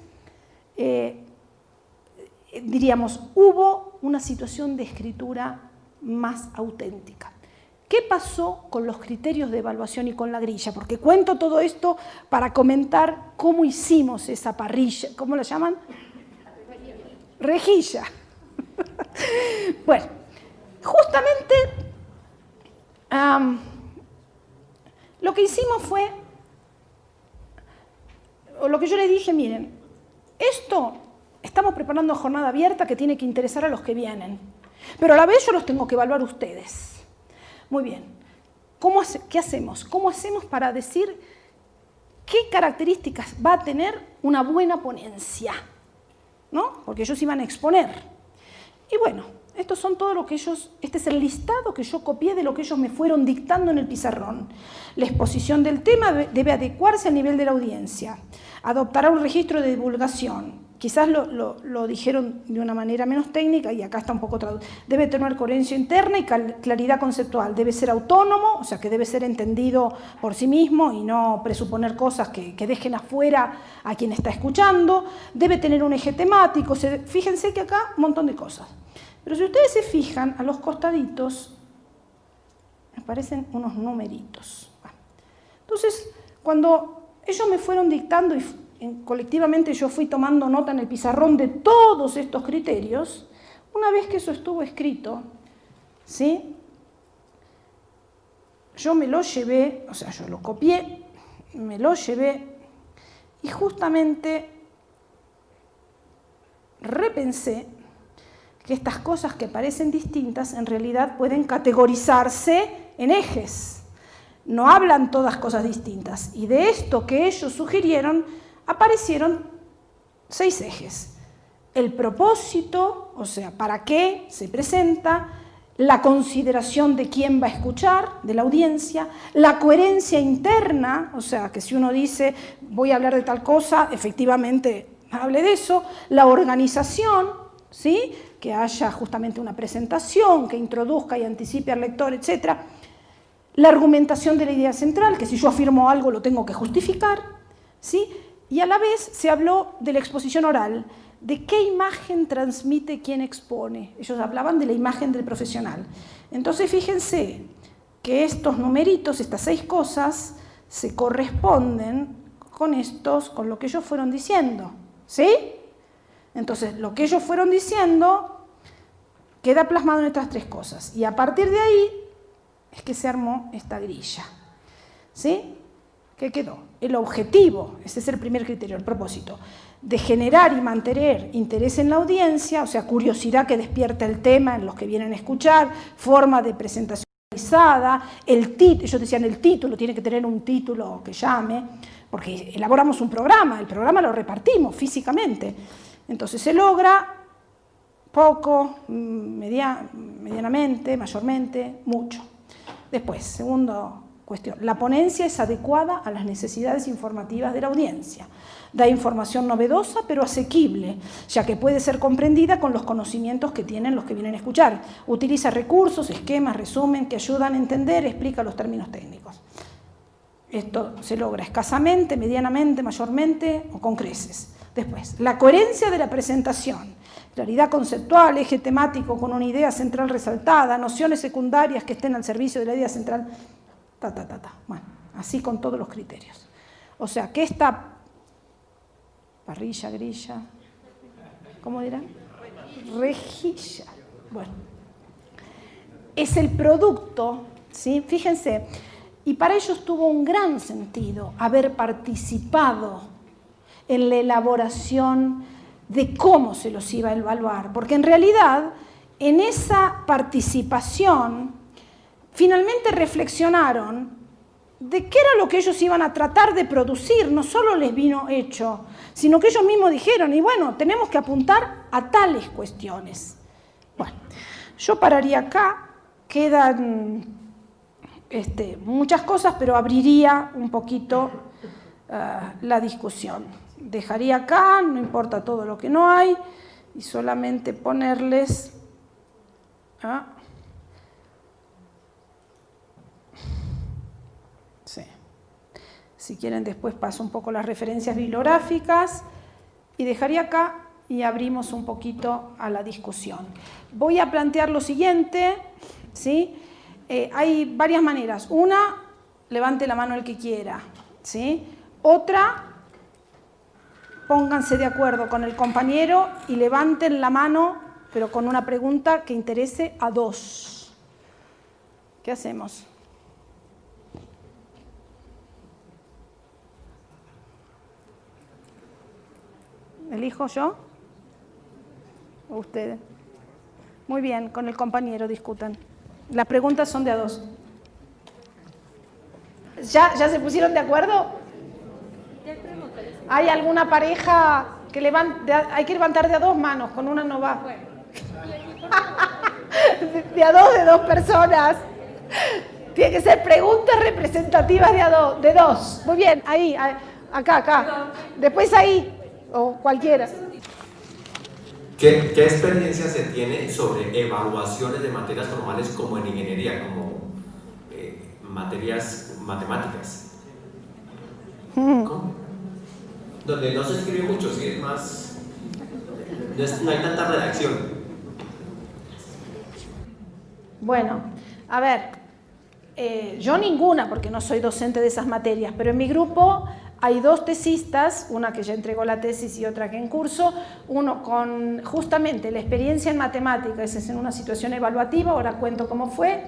hubo una situación de escritura más auténtica. ¿Qué pasó con los criterios de evaluación y con la grilla? Porque cuento todo esto para comentar cómo hicimos esa parrilla. ¿Cómo la llaman? Rejilla. Bueno, justamente lo que hicimos fue, o lo que yo les dije, miren, esto estamos preparando jornada abierta que tiene que interesar a los que vienen, pero a la vez yo los tengo que evaluar ustedes. Muy bien, ¿qué hacemos? ¿Cómo hacemos para decir qué características va a tener una buena ponencia? ¿No? Porque ellos iban a exponer. Y bueno, estos son todo lo que ellos, este es el listado que yo copié de lo que ellos me fueron dictando en el pizarrón. La exposición del tema debe adecuarse al nivel de la audiencia. Adoptará un registro de divulgación. Quizás lo dijeron de una manera menos técnica y acá está un poco traducido. Debe tener coherencia interna y claridad conceptual. Debe ser autónomo, o sea que debe ser entendido por sí mismo y no presuponer cosas que dejen afuera a quien está escuchando. Debe tener un eje temático. Fíjense que acá un montón de cosas. Pero si ustedes se fijan, a los costaditos me aparecen unos numeritos. Entonces, cuando ellos me fueron dictando y colectivamente yo fui tomando nota en el pizarrón de todos estos criterios, una vez que eso estuvo escrito, ¿sí? Yo me lo llevé, o sea, yo lo copié, me lo llevé y justamente repensé que estas cosas que parecen distintas en realidad pueden categorizarse en ejes. No hablan todas cosas distintas. Y de esto que ellos sugirieron, aparecieron 6 ejes. El propósito, o sea, para qué se presenta, la consideración de quién va a escuchar, de la audiencia, la coherencia interna, o sea, que si uno dice voy a hablar de tal cosa, efectivamente hable de eso, la organización, ¿sí? Que haya justamente una presentación, que introduzca y anticipe al lector, etc. La argumentación de la idea central, que si yo afirmo algo lo tengo que justificar, ¿sí? Y a la vez se habló de la exposición oral, de qué imagen transmite quien expone. Ellos hablaban de la imagen del profesional. Entonces fíjense que estos numeritos, estas 6 cosas, se corresponden con lo que ellos fueron diciendo, ¿sí? Entonces lo que ellos fueron diciendo queda plasmado en estas 3 cosas. Y a partir de ahí es que se armó esta grilla, ¿sí? ¿Qué quedó? El objetivo, ese es el primer criterio, el propósito, de generar y mantener interés en la audiencia, o sea, curiosidad que despierta el tema en los que vienen a escuchar, forma de presentación realizada, ellos decían el título, tiene que tener un título que llame, porque elaboramos un programa, el programa lo repartimos físicamente, entonces se logra poco, medianamente, mayormente, mucho. Después, segundo cuestión, la ponencia es adecuada a las necesidades informativas de la audiencia. Da información novedosa pero asequible, ya que puede ser comprendida con los conocimientos que tienen los que vienen a escuchar. Utiliza recursos, esquemas, resumen que ayudan a entender, explica los términos técnicos. Esto se logra escasamente, medianamente, mayormente o con creces. Después, la coherencia de la presentación. Claridad conceptual, eje temático con una idea central resaltada, nociones secundarias que estén al servicio de la idea central. Bueno, así con todos los criterios. O sea, que esta parrilla, grilla, ¿cómo dirán? Rejilla. Bueno, es el producto, ¿sí? Fíjense, y para ellos tuvo un gran sentido haber participado en la elaboración de cómo se los iba a evaluar, porque en realidad en esa participación finalmente reflexionaron de qué era lo que ellos iban a tratar de producir, no solo les vino hecho, sino que ellos mismos dijeron, y bueno, tenemos que apuntar a tales cuestiones. Bueno, yo pararía acá, quedan muchas cosas, pero abriría un poquito la discusión. Dejaría acá, no importa todo lo que no hay, y solamente ponerles... Sí. Si quieren después paso un poco las referencias bibliográficas y dejaría acá y abrimos un poquito a la discusión. Voy a plantear lo siguiente, ¿sí? hay varias maneras. Una, levante la mano el que quiera, ¿sí? Otra, pónganse de acuerdo con el compañero y levanten la mano, pero con una pregunta que interese a dos. ¿Qué hacemos? ¿Elijo yo? ¿O ustedes? Muy bien, con el compañero discutan. Las preguntas son de a dos. ¿Ya se pusieron de acuerdo? ¿Hay alguna pareja que hay que levantar de a dos manos? Con una no va. De a dos, de dos personas. Tiene que ser preguntas representativas de dos. Muy bien, ahí, acá. Después ahí, o cualquiera. ¿Qué experiencia se tiene sobre evaluaciones de materias formales como en ingeniería, como materias matemáticas? ¿Cómo? Donde no se escribe mucho, sí, es más... No hay tanta redacción. Bueno, a ver, yo ninguna, porque no soy docente de esas materias, pero en mi grupo hay dos tesistas, una que ya entregó la tesis y otra que en curso, uno con justamente la experiencia en matemáticas, es en una situación evaluativa, ahora cuento cómo fue,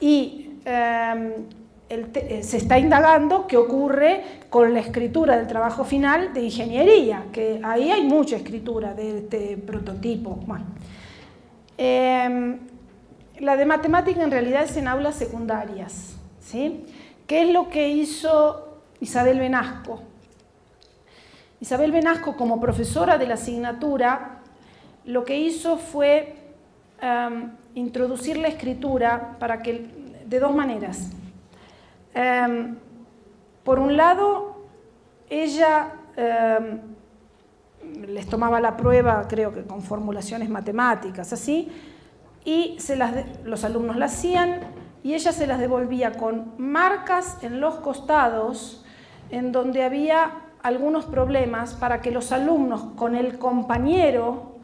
y se está indagando qué ocurre con la escritura del trabajo final de ingeniería, que ahí hay mucha escritura de este prototipo. Bueno, la de matemática en realidad es en aulas secundarias, ¿sí? ¿Qué es lo que hizo Isabel Benasco? Isabel Benasco, como profesora de la asignatura, lo que hizo fue introducir la escritura de dos maneras. Por un lado, ella les tomaba la prueba, creo que con formulaciones matemáticas, así, y los alumnos la hacían y ella se las devolvía con marcas en los costados en donde había algunos problemas para que los alumnos con el compañero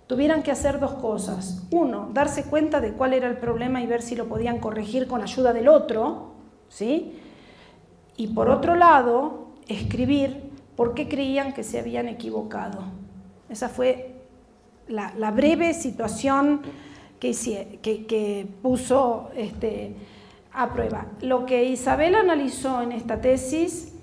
tuvieran que hacer dos cosas. Uno, darse cuenta de cuál era el problema y ver si lo podían corregir con ayuda del otro, ¿sí? Y por otro lado, escribir por qué creían que se habían equivocado. Esa fue la breve situación que puso a prueba. Lo que Isabel analizó en esta tesis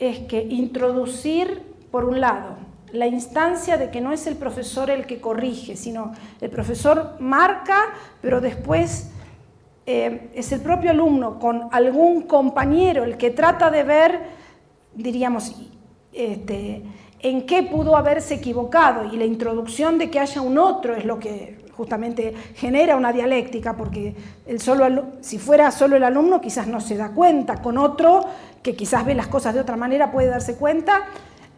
es que introducir, por un lado, la instancia de que no es el profesor el que corrige, sino el profesor marca, pero después es el propio alumno con algún compañero el que trata de ver, diríamos, en qué pudo haberse equivocado, y la introducción de que haya un otro es lo que justamente genera una dialéctica, porque si fuera solo el alumno quizás no se da cuenta, con otro que quizás ve las cosas de otra manera puede darse cuenta.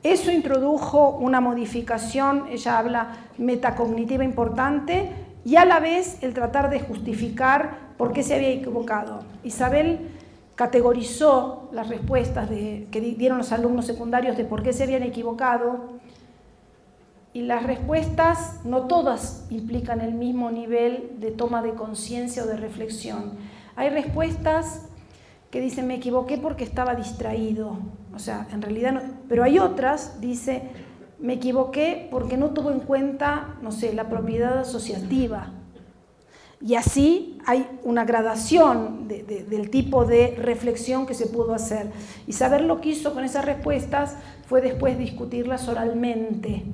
Eso introdujo una modificación, ella habla metacognitiva importante, y a la vez el tratar de justificar por qué se había equivocado. Isabel categorizó las respuestas que dieron los alumnos secundarios de por qué se habían equivocado, y las respuestas no todas implican el mismo nivel de toma de conciencia o de reflexión. Hay respuestas que dicen me equivoqué porque estaba distraído, o sea, en realidad no, pero hay otras, dice me equivoqué porque no tuvo en cuenta, no sé, la propiedad asociativa. Y así hay una gradación del tipo de reflexión que se pudo hacer. Y saber lo que hizo con esas respuestas fue después discutirlas oralmente.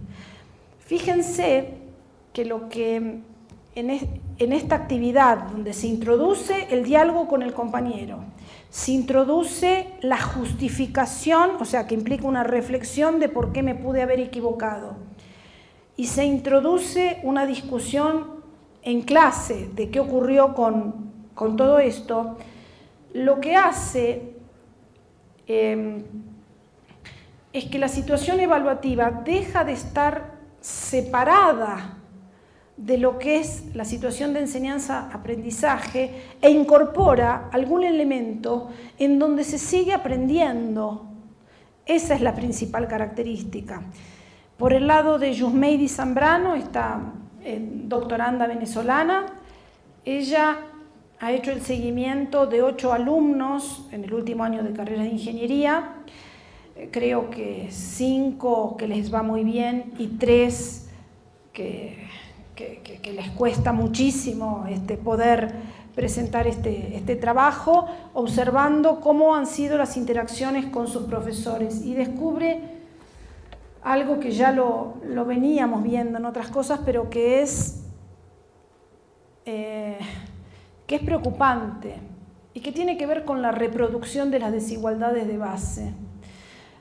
Fíjense que lo que en esta actividad donde se introduce el diálogo con el compañero, se introduce la justificación, o sea, que implica una reflexión de por qué me pude haber equivocado, y se introduce una discusión en clase de qué ocurrió con todo esto, lo que hace es que la situación evaluativa deja de estar separada de lo que es la situación de enseñanza-aprendizaje e incorpora algún elemento en donde se sigue aprendiendo. Esa es la principal característica. Por el lado de Yusmeidi Zambrano, esta doctoranda venezolana, ella ha hecho el seguimiento de 8 alumnos en el último año de carrera de ingeniería. Creo que 5 que les va muy bien y 3 que les cuesta muchísimo poder presentar este trabajo, observando cómo han sido las interacciones con sus profesores, y descubre algo que ya lo veníamos viendo en otras cosas, pero que es preocupante y que tiene que ver con la reproducción de las desigualdades de base.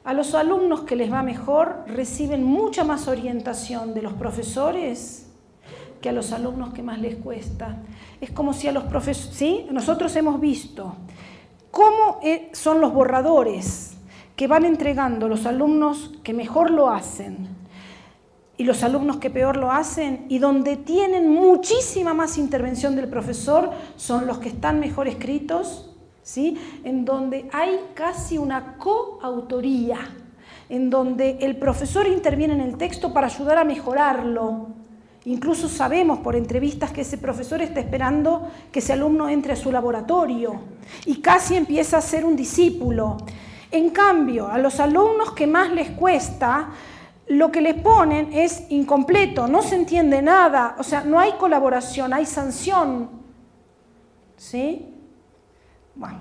A los alumnos que les va mejor reciben mucha más orientación de los profesores que a los alumnos que más les cuesta. Es como si a los profesores, ¿sí? Nosotros hemos visto cómo son los borradores que van entregando los alumnos que mejor lo hacen y los alumnos que peor lo hacen, y donde tienen muchísima más intervención del profesor son los que están mejor escritos, ¿sí? En donde hay casi una coautoría, en donde el profesor interviene en el texto para ayudar a mejorarlo. Incluso sabemos por entrevistas que ese profesor está esperando que ese alumno entre a su laboratorio y casi empieza a ser un discípulo. En cambio, a los alumnos que más les cuesta, lo que les ponen es incompleto, no se entiende nada, o sea, no hay colaboración, hay sanción. ¿Sí? Bueno,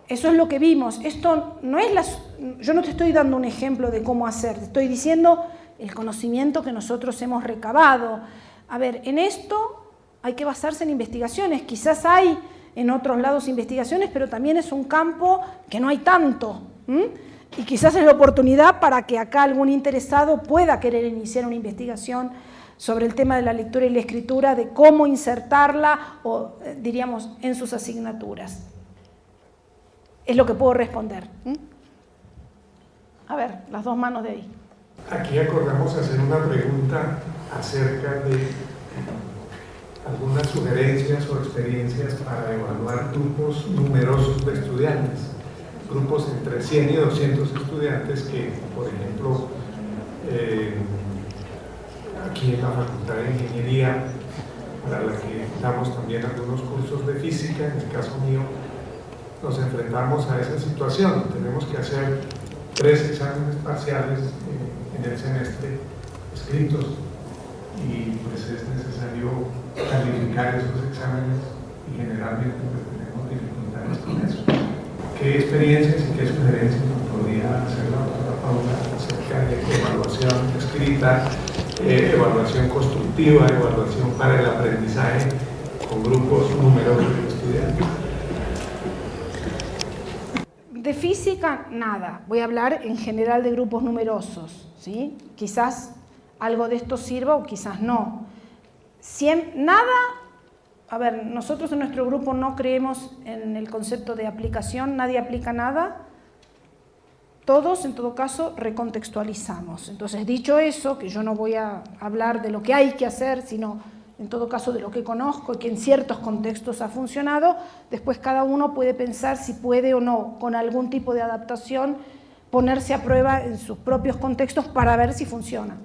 eso es lo que vimos. Esto no es yo no te estoy dando un ejemplo de cómo hacer, te estoy diciendo el conocimiento que nosotros hemos recabado. A ver, en esto hay que basarse en investigaciones. Quizás hay en otros lados investigaciones, pero también es un campo que no hay tanto. Y quizás es la oportunidad para que acá algún interesado pueda querer iniciar una investigación sobre el tema de la lectura y la escritura, de cómo insertarla, o diríamos, en sus asignaturas. Es lo que puedo responder. A ver, las 2 manos de ahí. Aquí acordamos hacer una pregunta acerca de algunas sugerencias o experiencias para evaluar grupos numerosos de estudiantes, grupos entre 100 y 200 estudiantes que, por ejemplo, aquí en la Facultad de Ingeniería, para la que damos también algunos cursos de física, en el caso mío, nos enfrentamos a esa situación. Tenemos que hacer 3 exámenes parciales en el semestre escritos, y pues es necesario calificar esos exámenes y generalmente pues, tenemos dificultades con eso. ¿Qué experiencias y qué sugerencias nos podría hacer la doctora Paula acerca de evaluación escrita, evaluación constructiva, evaluación para el aprendizaje con grupos numerosos de estudiantes? De física, nada. Voy a hablar en general de grupos numerosos, ¿sí? Quizás algo de esto sirva o quizás no. Nada. A ver, nosotros en nuestro grupo no creemos en el concepto de aplicación, nadie aplica nada. Todos, en todo caso, recontextualizamos. Entonces, dicho eso, que yo no voy a hablar de lo que hay que hacer, sino en todo caso de lo que conozco y que en ciertos contextos ha funcionado, después cada uno puede pensar si puede o no, con algún tipo de adaptación, ponerse a prueba en sus propios contextos para ver si funciona.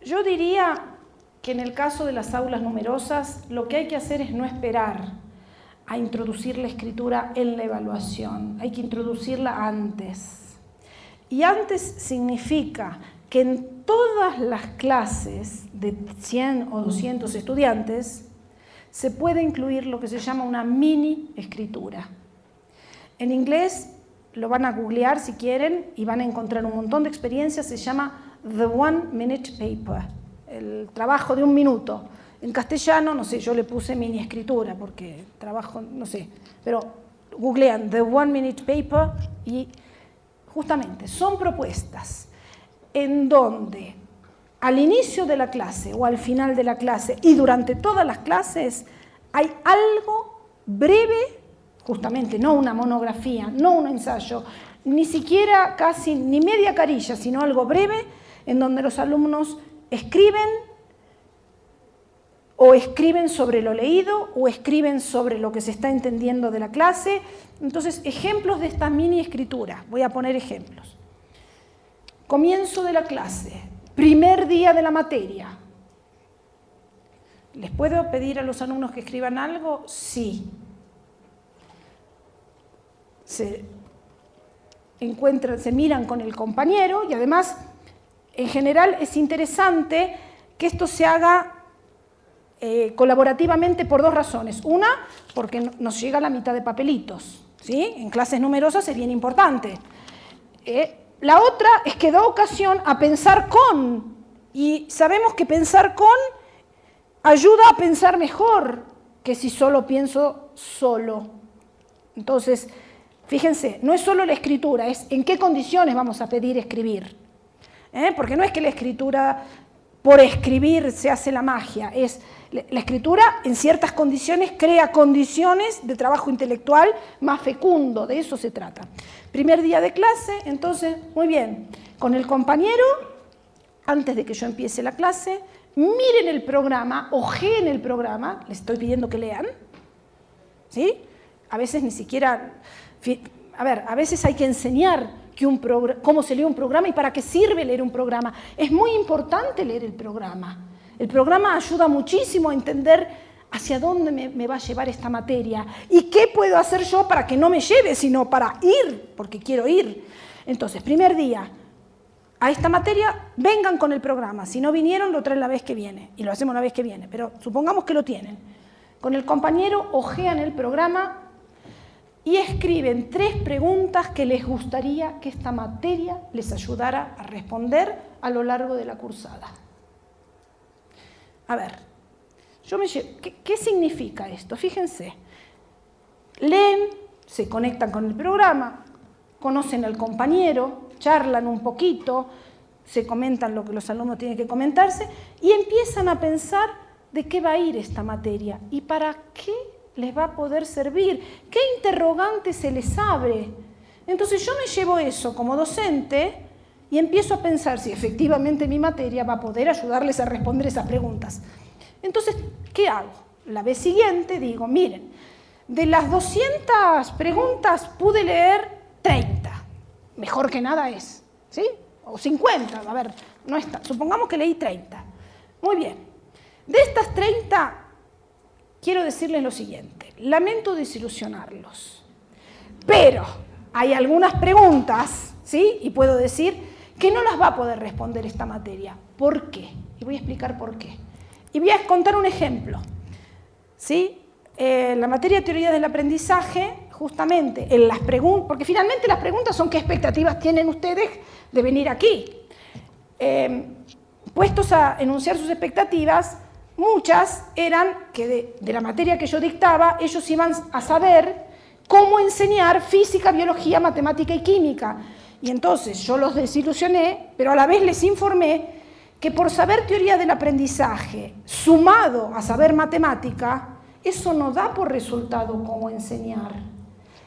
Yo diría que en el caso de las aulas numerosas, lo que hay que hacer es no esperar a introducir la escritura en la evaluación, hay que introducirla antes. Y antes significa que en todas las clases de 100 o 200 estudiantes se puede incluir lo que se llama una mini escritura. En inglés lo van a googlear si quieren y van a encontrar un montón de experiencias, se llama The 1 Minute Paper, el trabajo de 1 minuto. En castellano, no sé, yo le puse mini escritura porque trabajo, no sé, pero googlean The 1 Minute Paper y justamente son propuestas en donde al inicio de la clase o al final de la clase y durante todas las clases hay algo breve, justamente no una monografía, no un ensayo, ni siquiera casi ni media carilla, sino algo breve en donde los alumnos escriben sobre lo leído o escriben sobre lo que se está entendiendo de la clase. Entonces, ejemplos de esta mini escritura, voy a poner ejemplos. Comienzo de la clase, primer día de la materia. ¿Les puedo pedir a los alumnos que escriban algo? Sí. Se miran con el compañero y además, en general, es interesante que esto se haga colaborativamente por 2 razones. Una, porque nos llega la mitad de papelitos, ¿sí? En clases numerosas es bien importante. La otra es que da ocasión a pensar con, y sabemos que pensar con ayuda a pensar mejor que si solo pienso solo. Entonces, fíjense, no es solo la escritura, es en qué condiciones vamos a pedir escribir. Porque no es que la escritura por escribir se hace la magia, es la escritura en ciertas condiciones crea condiciones de trabajo intelectual más fecundo, de eso se trata. Primer día de clase, entonces, muy bien, con el compañero, antes de que yo empiece la clase, miren el programa, ojeen el programa, les estoy pidiendo que lean, ¿sí? A veces ni siquiera, a veces hay que enseñar cómo se lee un programa y para qué sirve leer un programa. Es muy importante leer el programa. El programa ayuda muchísimo a entender hacia dónde me va a llevar esta materia y qué puedo hacer yo para que no me lleve, sino para ir, porque quiero ir. Entonces, primer día, a esta materia, vengan con el programa. Si no vinieron, lo traen la vez que viene. Y lo hacemos la vez que viene, pero supongamos que lo tienen. Con el compañero, ojean el programa y escriben 3 preguntas que les gustaría que esta materia les ayudara a responder a lo largo de la cursada. A ver, ¿qué significa esto? Fíjense, leen, se conectan con el programa, conocen al compañero, charlan un poquito, se comentan lo que los alumnos tienen que comentarse y empiezan a pensar de qué va a ir esta materia y para qué les va a poder servir, qué interrogante se les abre. Entonces yo me llevo eso como docente y empiezo a pensar si efectivamente mi materia va a poder ayudarles a responder esas preguntas. Entonces, ¿qué hago? La vez siguiente digo, miren, de las 200 preguntas pude leer 30. Mejor que nada es, ¿sí? O 50, a ver, no está. Supongamos que leí 30. Muy bien. De estas 30, quiero decirles lo siguiente. Lamento desilusionarlos, pero hay algunas preguntas, ¿sí? Y puedo decir que no las va a poder responder esta materia. ¿Por qué? Y voy a explicar por qué. Y voy a contar un ejemplo, ¿sí? La materia de teoría del aprendizaje, justamente, en las preguntas, porque finalmente las preguntas son qué expectativas tienen ustedes de venir aquí. Puestos a enunciar sus expectativas, muchas eran que de la materia que yo dictaba, ellos iban a saber cómo enseñar física, biología, matemática y química. Y entonces yo los desilusioné, pero a la vez les informé que por saber teoría del aprendizaje, sumado a saber matemática, eso no da por resultado cómo enseñar.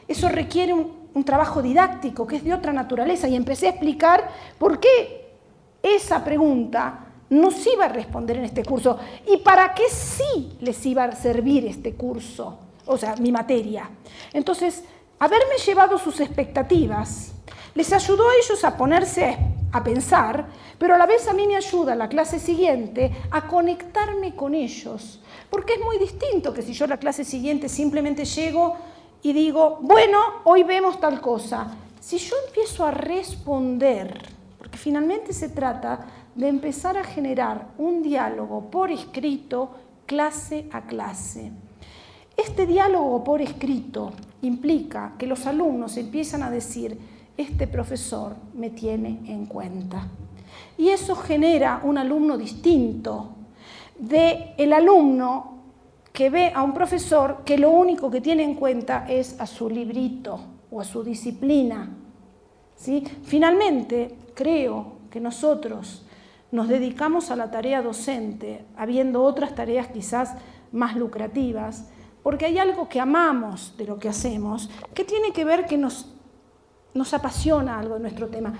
Eso requiere un trabajo didáctico que es de otra naturaleza y empecé a explicar por qué esa pregunta no se iba a responder en este curso y para qué sí les iba a servir este curso, o sea, mi materia. Entonces, haberme llevado sus expectativas les ayudó a ellos a ponerse a pensar, pero a la vez a mí me ayuda la clase siguiente a conectarme con ellos, porque es muy distinto que si yo la clase siguiente simplemente llego y digo, bueno, hoy vemos tal cosa. Si yo empiezo a responder, porque finalmente se trata de empezar a generar un diálogo por escrito, clase a clase. Este diálogo por escrito implica que los alumnos empiezan a decir, este profesor me tiene en cuenta. Y eso genera un alumno distinto del alumno que ve a un profesor que lo único que tiene en cuenta es a su librito o a su disciplina. ¿Sí? Finalmente, creo que nosotros nos dedicamos a la tarea docente, habiendo otras tareas quizás más lucrativas, porque hay algo que amamos de lo que hacemos, que tiene que ver que nos apasiona algo de nuestro tema,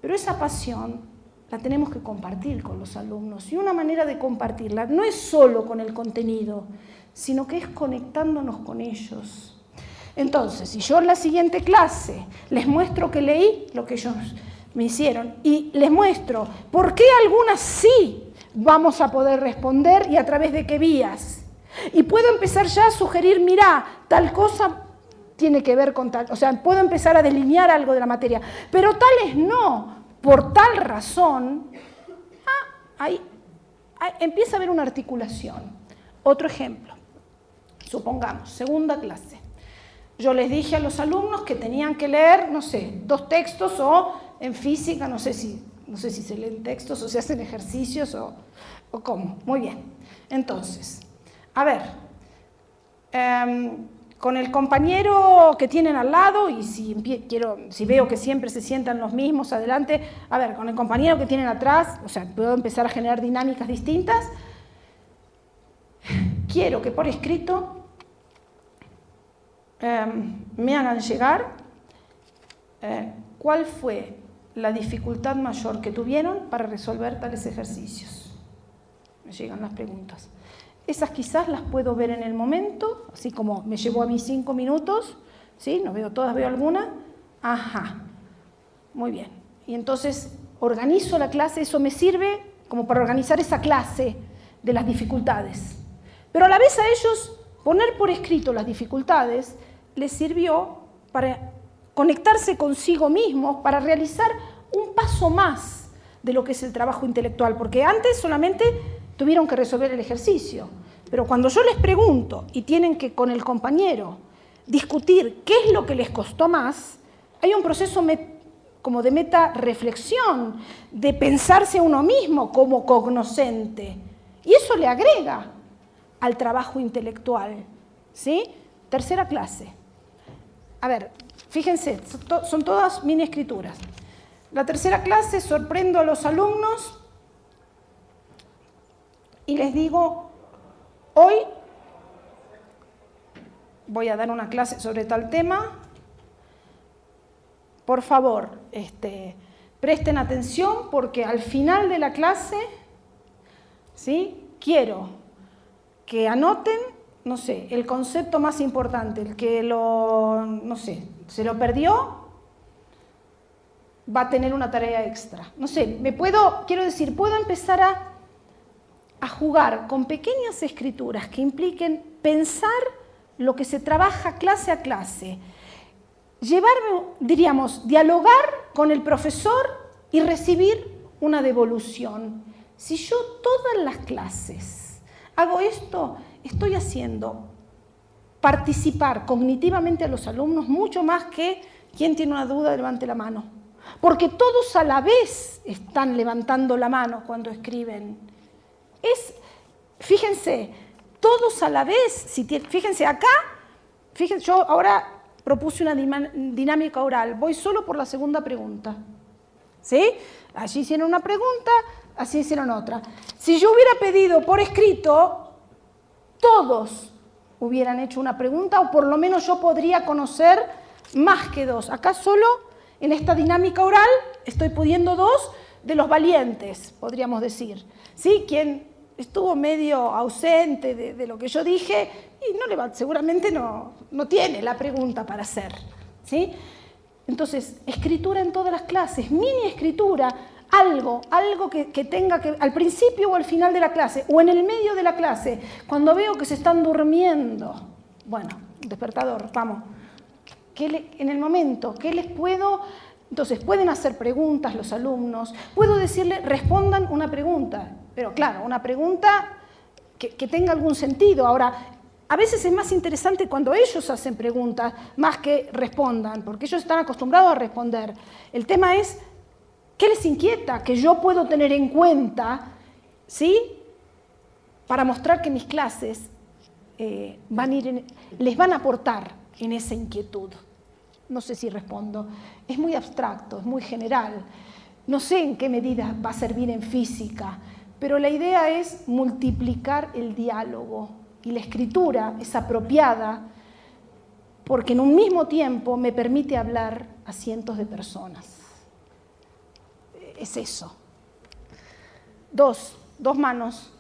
pero esa pasión la tenemos que compartir con los alumnos y una manera de compartirla no es solo con el contenido, sino que es conectándonos con ellos. Entonces, si yo en la siguiente clase les muestro que leí lo que ellos me hicieron y les muestro por qué algunas sí vamos a poder responder y a través de qué vías. Y puedo empezar ya a sugerir, mirá, tal cosa tiene que ver con tal, o sea, puedo empezar a delinear algo de la materia, pero tales no, por tal razón, ahí empieza a haber una articulación. Otro ejemplo, supongamos, segunda clase. Yo les dije a los alumnos que tenían que leer, no sé, 2 textos o en física, no sé si se leen textos o se hacen ejercicios o cómo. Muy bien. Entonces, a ver, con el compañero que tienen al lado, y si veo que siempre se sientan los mismos adelante, a ver, con el compañero que tienen atrás, o sea, puedo empezar a generar dinámicas distintas. Quiero que por escrito me hagan llegar cuál fue la dificultad mayor que tuvieron para resolver tales ejercicios. Me llegan las preguntas. Esas quizás las puedo ver en el momento, así como me llevó a mí 5 minutos, ¿sí? No veo todas, veo alguna. Ajá, muy bien. Y entonces organizo la clase, eso me sirve como para organizar esa clase de las dificultades. Pero a la vez a ellos poner por escrito las dificultades les sirvió para conectarse consigo mismos, para realizar un paso más de lo que es el trabajo intelectual, porque antes solamente tuvieron que resolver el ejercicio. Pero cuando yo les pregunto y tienen que con el compañero discutir qué es lo que les costó más, hay un proceso como de meta-reflexión, de pensarse a uno mismo como cognoscente. Y eso le agrega al trabajo intelectual, ¿sí? Tercera clase. A ver, fíjense, son todas mini escrituras. La tercera clase sorprendo a los alumnos y les digo, hoy voy a dar una clase sobre tal tema. Por favor, presten atención porque al final de la clase, ¿sí? Quiero que anoten, no sé, el concepto más importante, el que se lo perdió, va a tener una tarea extra. No sé, puedo empezar a jugar con pequeñas escrituras que impliquen pensar lo que se trabaja clase a clase, dialogar con el profesor y recibir una devolución. Si yo todas las clases hago esto, estoy haciendo participar cognitivamente a los alumnos mucho más que quien tiene una duda levante la mano. Porque todos a la vez están levantando la mano cuando escriben. Fíjense, todos a la vez, fíjense acá, yo ahora propuse una dinámica oral, voy solo por la segunda pregunta. ¿Sí? Allí hicieron una pregunta, así hicieron otra. Si yo hubiera pedido por escrito, todos hubieran hecho una pregunta, o por lo menos yo podría conocer más que 2. Acá solo, en esta dinámica oral, estoy pudiendo 2 de los valientes, podríamos decir. ¿Sí? Quien estuvo medio ausente de lo que yo dije y seguramente no tiene la pregunta para hacer. ¿Sí? Entonces, escritura en todas las clases, mini escritura, algo que tenga que, al principio o al final de la clase, o en el medio de la clase, cuando veo que se están durmiendo. Bueno, despertador, vamos. En el momento, ¿qué les puedo? Entonces, pueden hacer preguntas los alumnos, puedo decirles, respondan una pregunta, pero claro, una pregunta que tenga algún sentido. Ahora, a veces es más interesante cuando ellos hacen preguntas, más que respondan, porque ellos están acostumbrados a responder. El tema es, ¿qué les inquieta? Que yo puedo tener en cuenta, ¿sí? Para mostrar que mis clases les van a aportar en esa inquietud. No sé si respondo. Es muy abstracto, es muy general. No sé en qué medida va a servir en física, pero la idea es multiplicar el diálogo. Y la escritura es apropiada porque en un mismo tiempo me permite hablar a cientos de personas. Es eso. 2 manos.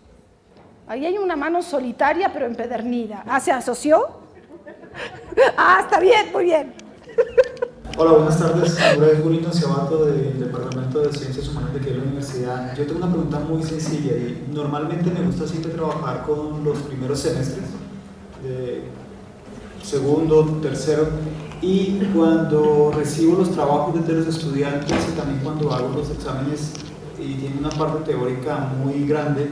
Ahí hay una mano solitaria pero empedernida. ¿Se asoció? Está bien, muy bien. Hola, buenas tardes. Mi nombre es Julio Ciabato del Departamento de Ciencias Humanas de aquí de la universidad. Yo tengo una pregunta muy sencilla y normalmente me gusta siempre trabajar con los primeros semestres, de segundo, tercero, y cuando recibo los trabajos de los estudiantes y también cuando hago los exámenes y tiene una parte teórica muy grande,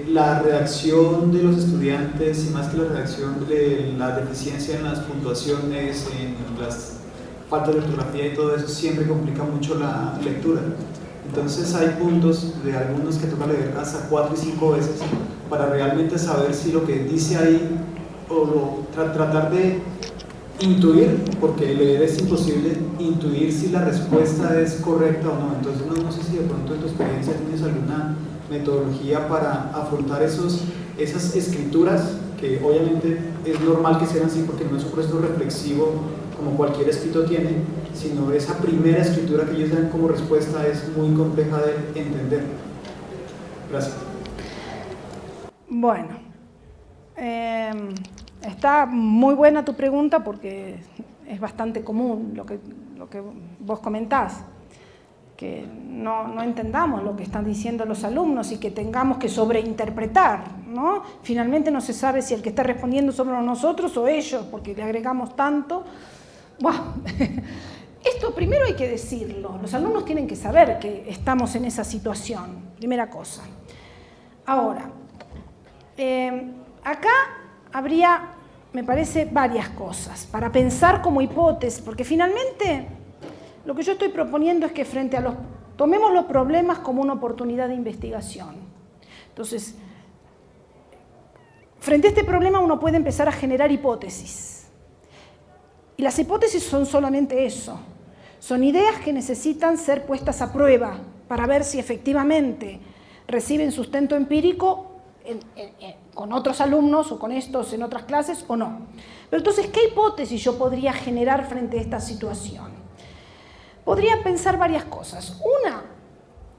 la redacción de los estudiantes y más que la redacción de la deficiencia en las puntuaciones, en las faltas de ortografía y todo eso siempre complica mucho la lectura. Entonces hay puntos de algunos que toca leer hasta 4 y 5 veces para realmente saber si lo que dice ahí o tratar de intuir, porque leer es imposible, intuir si la respuesta es correcta o no. Entonces no sé si de pronto en tu experiencia tienes alguna metodología para afrontar esas escrituras, que obviamente es normal que sean así porque no es un proceso reflexivo como cualquier escrito tiene, sino esa primera escritura que ellos dan como respuesta es muy compleja de entender. Gracias. Bueno, está muy buena tu pregunta porque es bastante común lo que vos comentás, que no entendamos lo que están diciendo los alumnos y que tengamos que sobreinterpretar, ¿no? Finalmente no se sabe si el que está respondiendo somos nosotros o ellos, porque le agregamos tanto. Bueno, esto primero hay que decirlo, los alumnos tienen que saber que estamos en esa situación, primera cosa. Ahora, acá habría, me parece, varias cosas para pensar como hipótesis, porque finalmente lo que yo estoy proponiendo es que tomemos los problemas como una oportunidad de investigación. Entonces, frente a este problema uno puede empezar a generar hipótesis. Y las hipótesis son solamente eso, son ideas que necesitan ser puestas a prueba para ver si efectivamente reciben sustento empírico con otros alumnos o con estos en otras clases o no. Pero entonces, ¿qué hipótesis yo podría generar frente a esta situación? Podría pensar varias cosas. Una,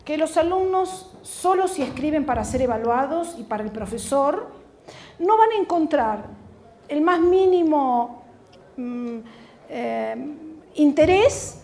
que los alumnos solo si escriben para ser evaluados y para el profesor no van a encontrar el más mínimo interés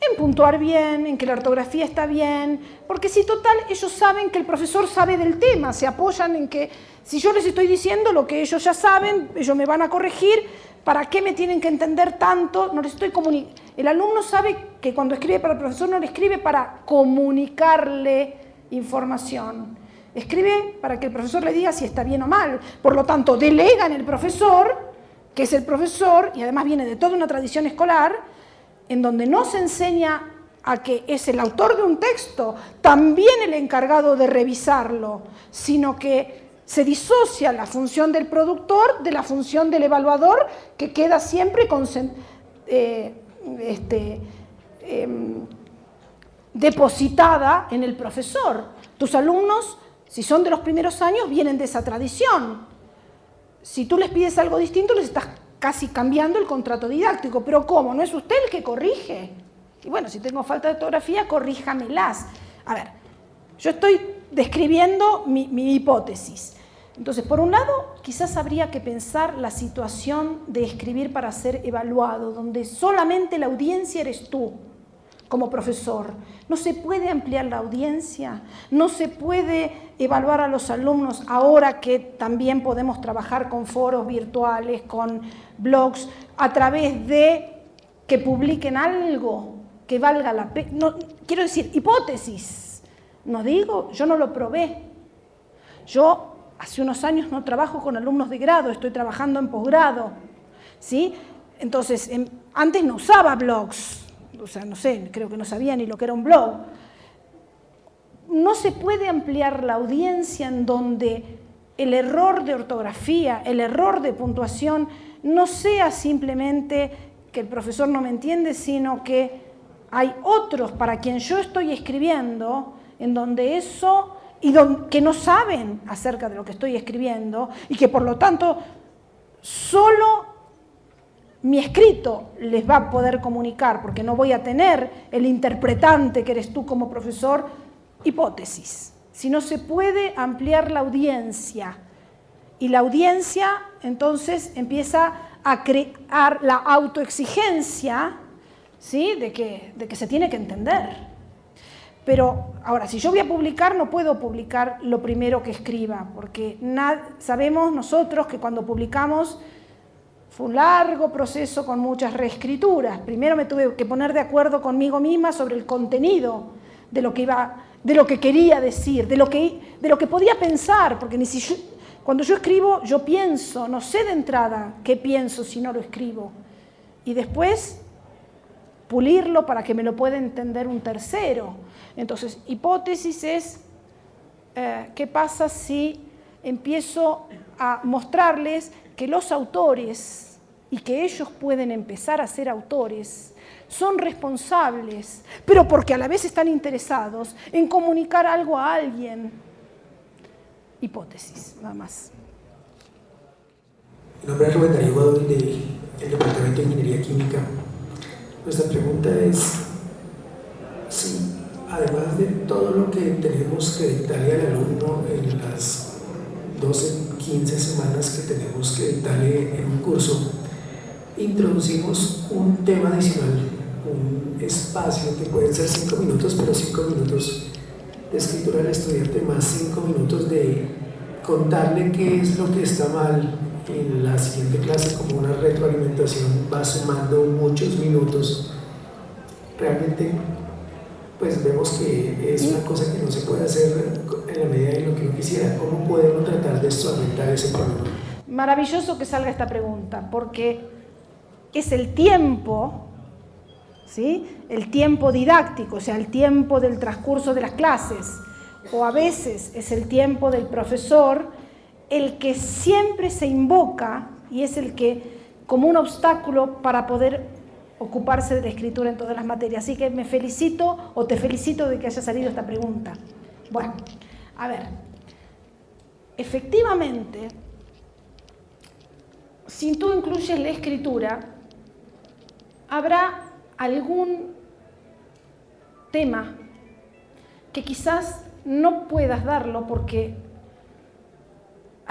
en puntuar bien, en que la ortografía está bien, porque si total ellos saben que el profesor sabe del tema, se apoyan en que si yo les estoy diciendo lo que ellos ya saben, ellos me van a corregir, ¿para qué me tienen que entender tanto? No les estoy comunicando. El alumno sabe que cuando escribe para el profesor no le escribe para comunicarle información, escribe para que el profesor le diga si está bien o mal, por lo tanto delega en el profesor, que es el profesor, y además viene de toda una tradición escolar, en donde no se enseña a que es el autor de un texto, también el encargado de revisarlo, sino que se disocia la función del productor de la función del evaluador, que queda siempre depositada en el profesor. Tus alumnos, si son de los primeros años, vienen de esa tradición. Si tú les pides algo distinto, les estás casi cambiando el contrato didáctico. ¿Pero cómo? ¿No es usted el que corrige? Y bueno, si tengo falta de ortografía, corríjamelas. A ver, yo estoy describiendo mi hipótesis. Entonces, por un lado, quizás habría que pensar la situación de escribir para ser evaluado, donde solamente la audiencia eres tú, como profesor. No se puede ampliar la audiencia, no se puede evaluar a los alumnos ahora que también podemos trabajar con foros virtuales, con blogs, a través de que publiquen algo que valga la pena. No, quiero decir, hipótesis. No digo, yo no lo probé. Yo hace unos años no trabajo con alumnos de grado, estoy trabajando en posgrado, ¿sí? Entonces, antes no usaba blogs. O sea, no sé, creo que no sabía ni lo que era un blog. No se puede ampliar la audiencia en donde el error de ortografía, el error de puntuación, no sea simplemente que el profesor no me entiende, sino que hay otros para quien yo estoy escribiendo, en donde eso, que no saben acerca de lo que estoy escribiendo, y que por lo tanto solo mi escrito les va a poder comunicar, porque no voy a tener el interpretante que eres tú como profesor, hipótesis. Si no se puede ampliar la audiencia, y la audiencia entonces empieza a crear la autoexigencia ¿sí? De que se tiene que entender. Pero ahora, si yo voy a publicar, no puedo publicar lo primero que escriba, porque sabemos nosotros que cuando publicamos fue un largo proceso con muchas reescrituras. Primero me tuve que poner de acuerdo conmigo misma sobre el contenido de lo que quería decir, de lo que podía pensar, porque cuando yo escribo, yo pienso, no sé de entrada qué pienso si no lo escribo. Y después pulirlo para que me lo pueda entender un tercero. Entonces, hipótesis es qué pasa si empiezo a mostrarles que los autores y que ellos pueden empezar a ser autores son responsables, pero porque a la vez están interesados en comunicar algo a alguien. Hipótesis, nada más. Mi nombre es Rubén Darío Godoy del Departamento de Ingeniería Química. Nuestra pregunta es si, además de todo lo que tenemos que dictarle al alumno en las 12, 15 semanas que tenemos que dictarle en un curso, introducimos un tema adicional, un espacio que pueden ser 5 minutos, pero 5 minutos de escritura al estudiante más 5 minutos de contarle qué es lo que está mal en la siguiente clase, como una retroalimentación, va sumando muchos minutos. Realmente pues vemos que es una cosa que no se puede hacer en la medida de lo que uno quisiera. ¿Cómo podemos tratar de solventar ese problema? Maravilloso que salga esta pregunta, porque es el tiempo, ¿sí? El tiempo didáctico, o sea, el tiempo del transcurso de las clases, o a veces es el tiempo del profesor el que siempre se invoca y es el que, como un obstáculo para poder ocuparse de la escritura en todas las materias. Así que me felicito, o te felicito de que haya salido esta pregunta. Bueno, a ver, efectivamente, si tú incluyes la escritura, habrá algún tema que quizás no puedas darlo porque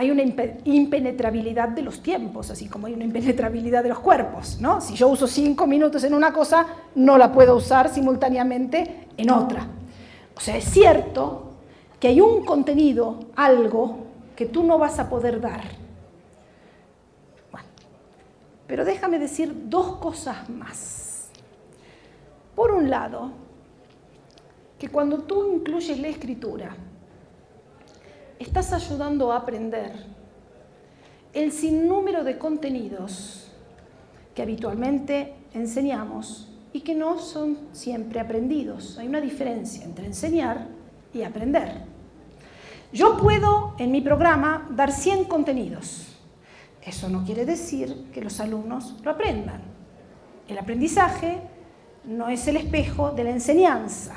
hay una impenetrabilidad de los tiempos, así como hay una impenetrabilidad de los cuerpos, ¿no? Si yo uso 5 minutos en una cosa, no la puedo usar simultáneamente en otra. O sea, es cierto que hay un contenido, algo, que tú no vas a poder dar. Bueno, pero déjame decir 2 cosas más. Por un lado, que cuando tú incluyes la escritura, estás ayudando a aprender el sinnúmero de contenidos que habitualmente enseñamos y que no son siempre aprendidos. Hay una diferencia entre enseñar y aprender. Yo puedo en mi programa dar 100 contenidos. Eso no quiere decir que los alumnos lo aprendan. El aprendizaje no es el espejo de la enseñanza.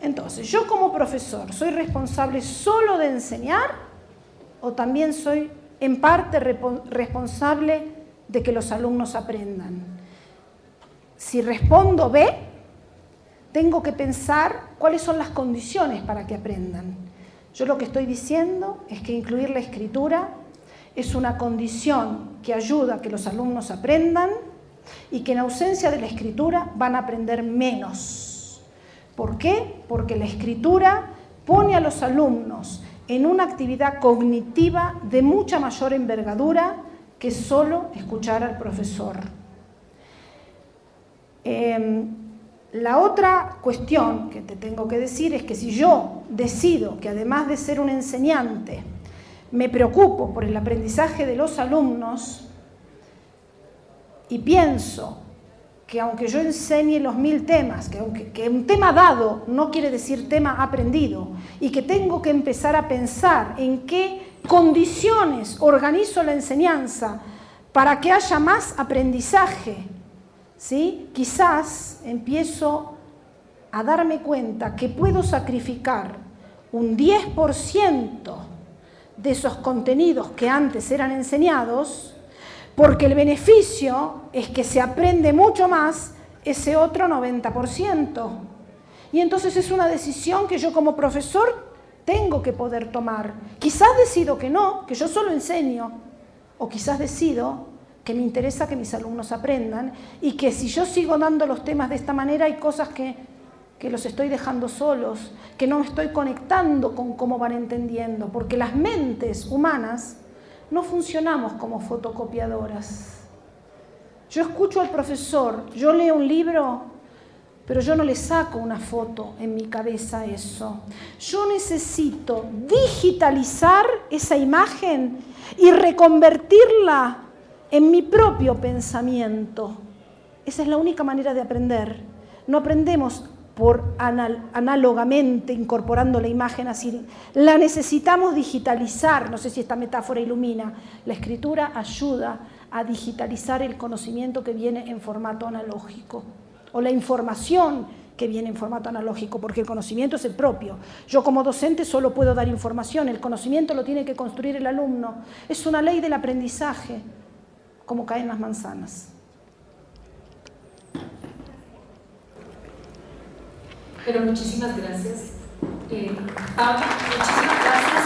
Entonces, ¿yo como profesor soy responsable solo de enseñar o también soy en parte responsable de que los alumnos aprendan? Si respondo B, tengo que pensar cuáles son las condiciones para que aprendan. Yo lo que estoy diciendo es que incluir la escritura es una condición que ayuda a que los alumnos aprendan y que en ausencia de la escritura van a aprender menos. ¿Por qué? Porque la escritura pone a los alumnos en una actividad cognitiva de mucha mayor envergadura que solo escuchar al profesor. La otra cuestión que te tengo que decir es que si yo decido que además de ser un enseñante me preocupo por el aprendizaje de los alumnos y pienso que aunque yo enseñe los 1000 temas, que un tema dado no quiere decir tema aprendido, y que tengo que empezar a pensar en qué condiciones organizo la enseñanza para que haya más aprendizaje, ¿sí? Quizás empiezo a darme cuenta que puedo sacrificar un 10% de esos contenidos que antes eran enseñados, porque el beneficio es que se aprende mucho más ese otro 90%. Y entonces es una decisión que yo como profesor tengo que poder tomar. Quizás decido que no, que yo solo enseño, o quizás decido que me interesa que mis alumnos aprendan y que si yo sigo dando los temas de esta manera hay cosas que los estoy dejando solos, que no me estoy conectando con cómo van entendiendo, porque las mentes humanas no funcionamos como fotocopiadoras. Yo escucho al profesor, yo leo un libro, pero yo no le saco una foto en mi cabeza a eso. Yo necesito digitalizar esa imagen y reconvertirla en mi propio pensamiento. Esa es la única manera de aprender. No aprendemos análogamente incorporando la imagen así. La necesitamos digitalizar. No sé si esta metáfora ilumina. La escritura ayuda a digitalizar el conocimiento que viene en formato analógico o la información que viene en formato analógico, porque el conocimiento es el propio. Yo como docente solo puedo dar información, el conocimiento lo tiene que construir el alumno. Es una ley del aprendizaje, como caen las manzanas. Pero muchísimas gracias. Pablo, muchísimas gracias.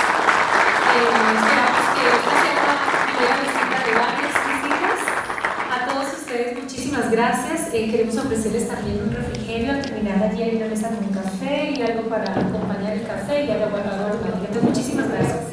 Esperamos que esta sea la primera visita de varias visitas. A todos ustedes, muchísimas gracias. Queremos ofrecerles también un refrigerio al terminar allí en la mesa con un café y algo para acompañar el café y algo para guardar. Muchísimas gracias.